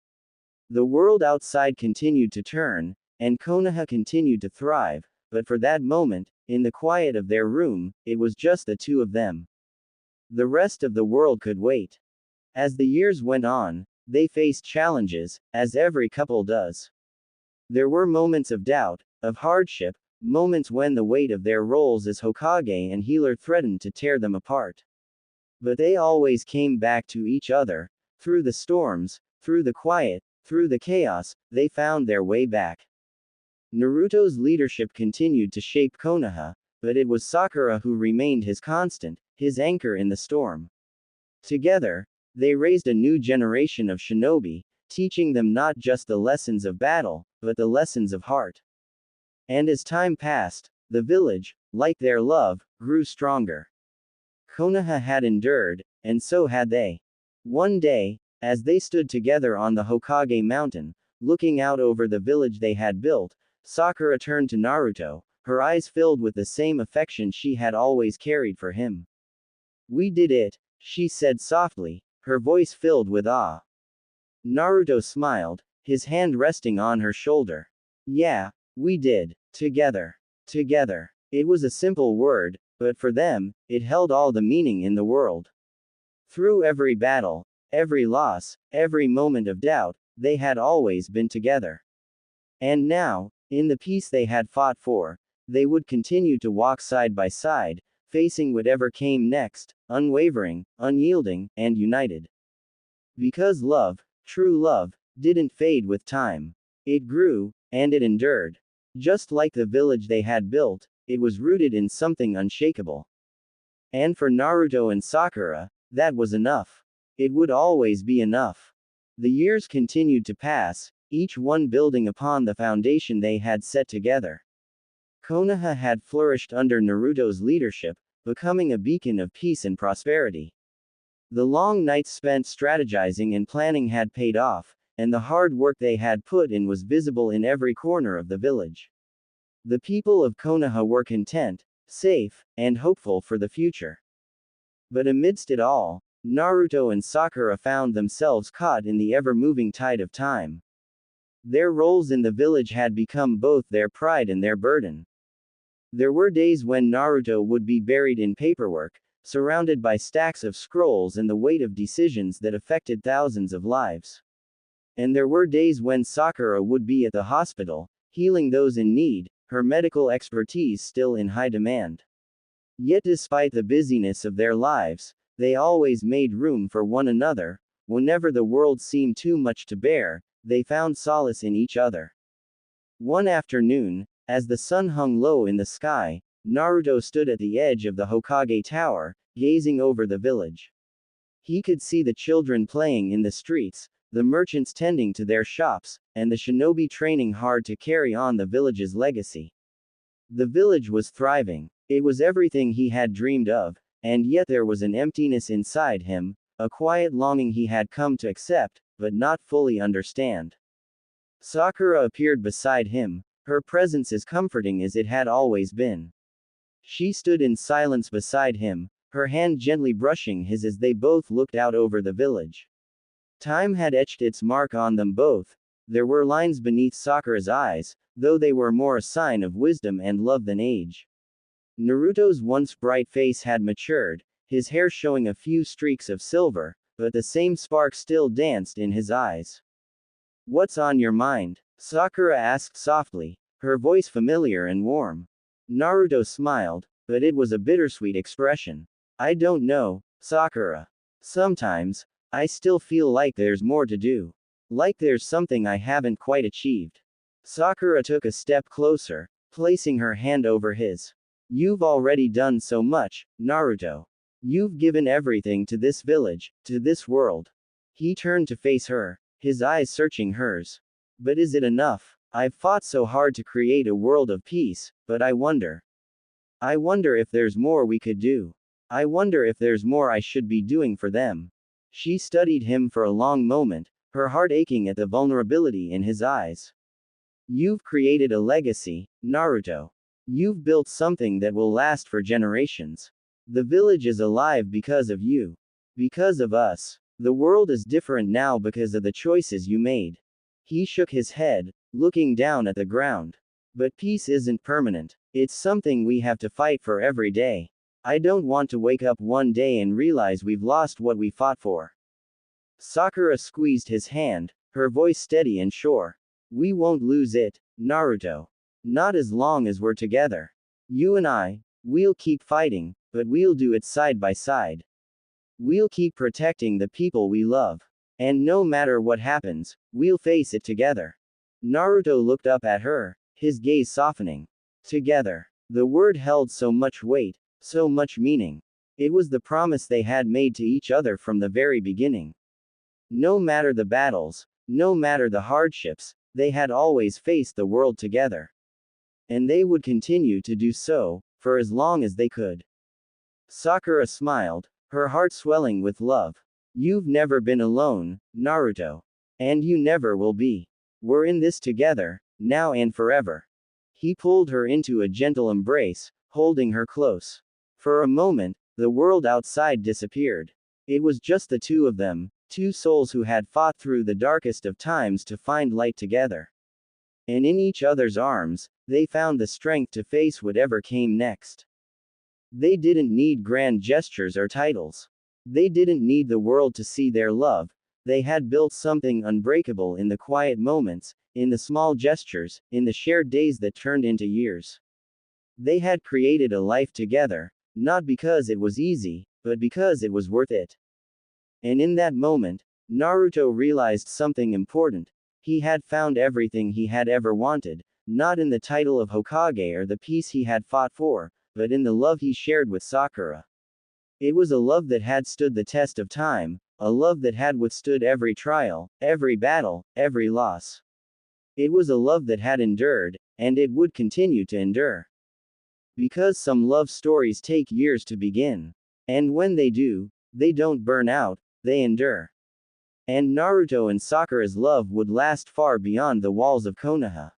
The world outside continued to turn, and Konoha continued to thrive, but for that moment, in the quiet of their room, it was just the two of them. The rest of the world could wait. As the years went on, they faced challenges, as every couple does. There were moments of doubt, of hardship, moments when the weight of their roles as Hokage and healer threatened to tear them apart. But they always came back to each other. Through the storms, through the quiet, through the chaos, they found their way back. Naruto's leadership continued to shape Konoha, but it was Sakura who remained his constant, his anchor in the storm. Together, they raised a new generation of shinobi, teaching them not just the lessons of battle, but the lessons of heart. And as time passed, the village, like their love, grew stronger. Konoha had endured, and so had they. One day, as they stood together on the Hokage mountain, looking out over the village they had built, Sakura turned to Naruto, her eyes filled with the same affection she had always carried for him. "We did it," she said softly, her voice filled with awe. Naruto smiled, his hand resting on her shoulder. "Yeah, we did. Together. Together." It was a simple word, but for them, it held all the meaning in the world. Through every battle, every loss, every moment of doubt, they had always been together. And now, in the peace they had fought for, they would continue to walk side by side, facing whatever came next, unwavering, unyielding, and united. Because love, true love, didn't fade with time. It grew, and it endured. Just like the village they had built, it was rooted in something unshakable. And for Naruto and Sakura, that was enough. It would always be enough. The years continued to pass, each one building upon the foundation they had set together. Konoha had flourished under Naruto's leadership, becoming a beacon of peace and prosperity. The long nights spent strategizing and planning had paid off, and the hard work they had put in was visible in every corner of the village. The people of Konoha were content, safe, and hopeful for the future. But amidst it all, Naruto and Sakura found themselves caught in the ever-moving tide of time. Their roles in the village had become both their pride and their burden. There were days when Naruto would be buried in paperwork, surrounded by stacks of scrolls and the weight of decisions that affected thousands of lives. And there were days when Sakura would be at the hospital, healing those in need, her medical expertise still in high demand. Yet despite the busyness of their lives, they always made room for one another. Whenever the world seemed too much to bear, they found solace in each other. One afternoon, as the sun hung low in the sky, Naruto stood at the edge of the Hokage Tower, gazing over the village. He could see the children playing in the streets, the merchants tending to their shops, and the shinobi training hard to carry on the village's legacy. The village was thriving. It was everything he had dreamed of, and yet there was an emptiness inside him, a quiet longing he had come to accept, but not fully understand. Sakura appeared beside him, her presence as comforting as it had always been. She stood in silence beside him, her hand gently brushing his as they both looked out over the village. Time had etched its mark on them both. There were lines beneath Sakura's eyes, though they were more a sign of wisdom and love than age. Naruto's once bright face had matured, his hair showing a few streaks of silver, but the same spark still danced in his eyes. "What's on your mind?" Sakura asked softly, her voice familiar and warm. Naruto smiled, but it was a bittersweet expression. "I don't know, Sakura. Sometimes, I still feel like there's more to do. Like there's something I haven't quite achieved." Sakura took a step closer, placing her hand over his. "You've already done so much, Naruto. You've given everything to this village, to this world." He turned to face her, his eyes searching hers. "But is it enough? I've fought so hard to create a world of peace, but I wonder. I wonder if there's more we could do. I wonder if there's more I should be doing for them." She studied him for a long moment, her heart aching at the vulnerability in his eyes. "You've created a legacy, Naruto. You've built something that will last for generations. The village is alive because of you. Because of us. The world is different now because of the choices you made." He shook his head, looking down at the ground. "But peace isn't permanent. It's something we have to fight for every day. I don't want to wake up one day and realize we've lost what we fought for." Sakura squeezed his hand, her voice steady and sure. "We won't lose it, Naruto. Not as long as we're together. You and I, we'll keep fighting, but we'll do it side by side. We'll keep protecting the people we love. And no matter what happens, we'll face it together." Naruto looked up at her, his gaze softening. Together. The word held so much weight, so much meaning. It was the promise they had made to each other from the very beginning. No matter the battles, no matter the hardships, they had always faced the world together. And they would continue to do so, for as long as they could. Sakura smiled, her heart swelling with love. "You've never been alone, Naruto. And you never will be. We're in this together, now and forever." He pulled her into a gentle embrace, holding her close. For a moment, the world outside disappeared. It was just the two of them, two souls who had fought through the darkest of times to find light together. And in each other's arms, they found the strength to face whatever came next. They didn't need grand gestures or titles. They didn't need the world to see their love. They had built something unbreakable in the quiet moments, in the small gestures, in the shared days that turned into years. They had created a life together, not because it was easy, but because it was worth it. And in that moment, Naruto realized something important. He had found everything he had ever wanted, not in the title of Hokage or the peace he had fought for, but in the love he shared with Sakura. It was a love that had stood the test of time, a love that had withstood every trial, every battle, every loss. It was a love that had endured, and it would continue to endure. Because some love stories take years to begin. And when they do, they don't burn out, they endure. And Naruto and Sakura's love would last far beyond the walls of Konoha.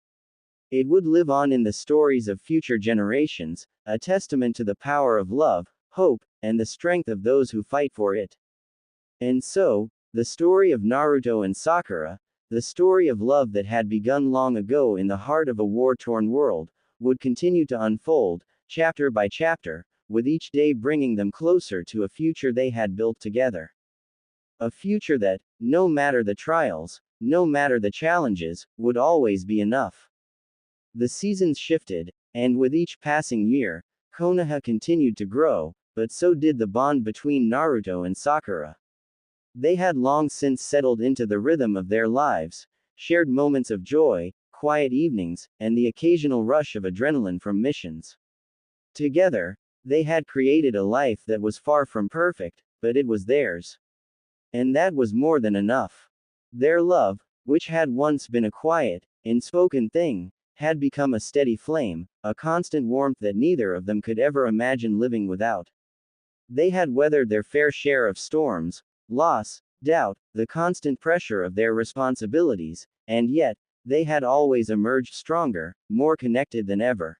It would live on in the stories of future generations, a testament to the power of love, hope, and the strength of those who fight for it. And so, the story of Naruto and Sakura, the story of love that had begun long ago in the heart of a war-torn world, would continue to unfold, chapter by chapter, with each day bringing them closer to a future they had built together. A future that, no matter the trials, no matter the challenges, would always be enough. The seasons shifted, and with each passing year, Konoha continued to grow, but so did the bond between Naruto and Sakura. They had long since settled into the rhythm of their lives, shared moments of joy, quiet evenings, and the occasional rush of adrenaline from missions. Together, they had created a life that was far from perfect, but it was theirs. And that was more than enough. Their love, which had once been a quiet, unspoken thing, had become a steady flame, a constant warmth that neither of them could ever imagine living without. They had weathered their fair share of storms, loss, doubt, the constant pressure of their responsibilities, and yet, they had always emerged stronger, more connected than ever.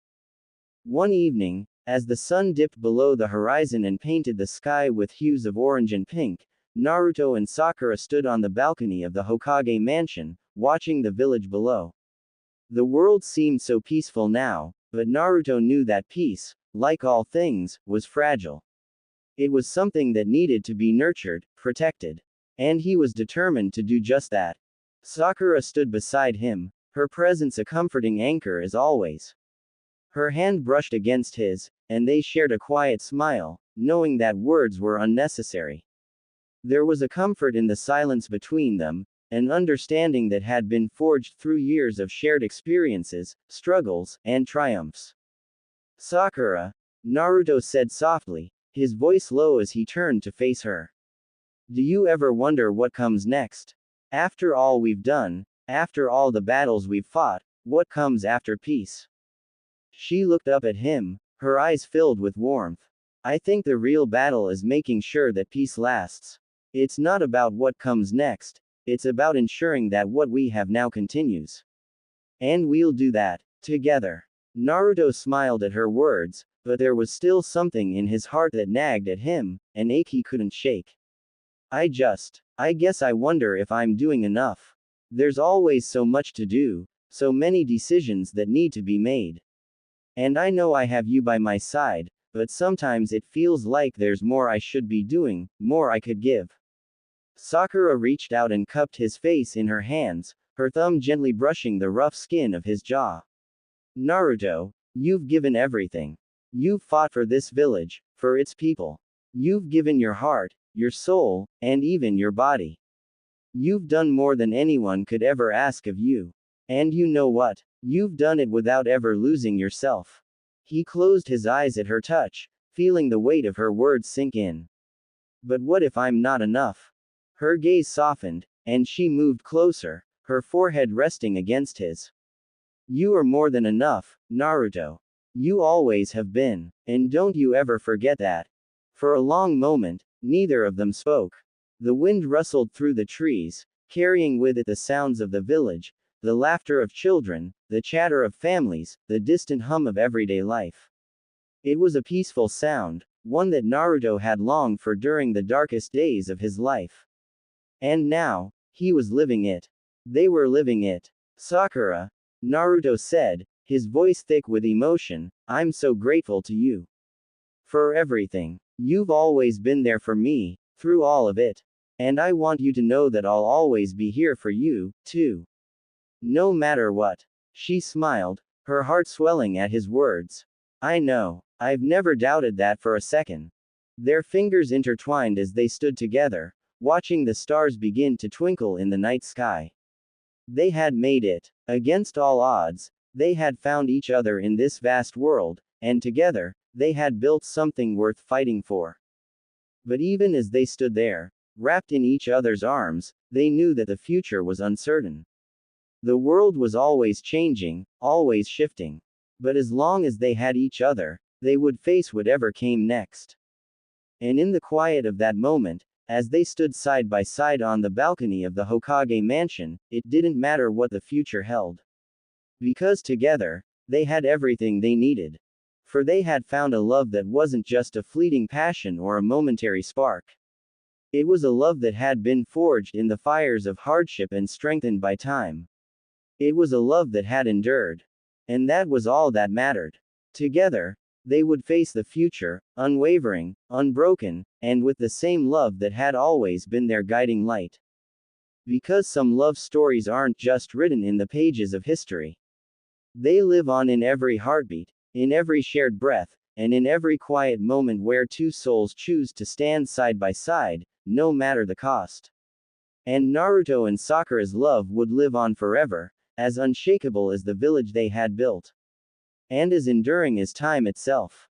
One evening, as the sun dipped below the horizon and painted the sky with hues of orange and pink, Naruto and Sakura stood on the balcony of the Hokage mansion, watching the village below. The world seemed so peaceful now, but Naruto knew that peace, like all things, was fragile. It was something that needed to be nurtured, protected. And he was determined to do just that. Sakura stood beside him, her presence a comforting anchor as always. Her hand brushed against his, and they shared a quiet smile, knowing that words were unnecessary. There was a comfort in the silence between them, an understanding that had been forged through years of shared experiences, struggles, and triumphs. Sakura, Naruto said softly, his voice low as he turned to face her. Do you ever wonder what comes next? After all we've done, after all the battles we've fought, what comes after peace? She looked up at him, her eyes filled with warmth. I think the real battle is making sure that peace lasts. It's not about what comes next, it's about ensuring that what we have now continues. And we'll do that, together. Naruto smiled at her words, but there was still something in his heart that nagged at him, an ache he couldn't shake. I guess I wonder if I'm doing enough. There's always so much to do, so many decisions that need to be made. And I know I have you by my side, but sometimes it feels like there's more I should be doing, more I could give. Sakura reached out and cupped his face in her hands, her thumb gently brushing the rough skin of his jaw. Naruto, you've given everything. You've fought for this village, for its people. You've given your heart, your soul, and even your body. You've done more than anyone could ever ask of you. And you know what? You've done it without ever losing yourself. He closed his eyes at her touch, feeling the weight of her words sink in. But what if I'm not enough? Her gaze softened, and she moved closer, her forehead resting against his. You are more than enough, Naruto. You always have been, and don't you ever forget that. For a long moment, neither of them spoke. The wind rustled through the trees, carrying with it the sounds of the village, the laughter of children, the chatter of families, the distant hum of everyday life. It was a peaceful sound, one that Naruto had longed for during the darkest days of his life. And now, he was living it. They were living it. Sakura, Naruto said, his voice thick with emotion, I'm so grateful to you. For everything. You've always been there for me, through all of it. And I want you to know that I'll always be here for you, too. No matter what. She smiled, her heart swelling at his words. I know. I've never doubted that for a second. Their fingers intertwined as they stood together, watching the stars begin to twinkle in the night sky. They had made it. Against all odds, they had found each other in this vast world, and together, they had built something worth fighting for. But even as they stood there, wrapped in each other's arms, they knew that the future was uncertain. The world was always changing, always shifting. But as long as they had each other, they would face whatever came next. And in the quiet of that moment, as they stood side by side on the balcony of the Hokage mansion, it didn't matter what the future held. Because together, they had everything they needed. For they had found a love that wasn't just a fleeting passion or a momentary spark. It was a love that had been forged in the fires of hardship and strengthened by time. It was a love that had endured. And that was all that mattered. Together, they would face the future, unwavering, unbroken, and with the same love that had always been their guiding light. Because some love stories aren't just written in the pages of history. They live on in every heartbeat, in every shared breath, and in every quiet moment where two souls choose to stand side by side, no matter the cost. And Naruto and Sakura's love would live on forever, as unshakable as the village they had built. And as enduring as time itself.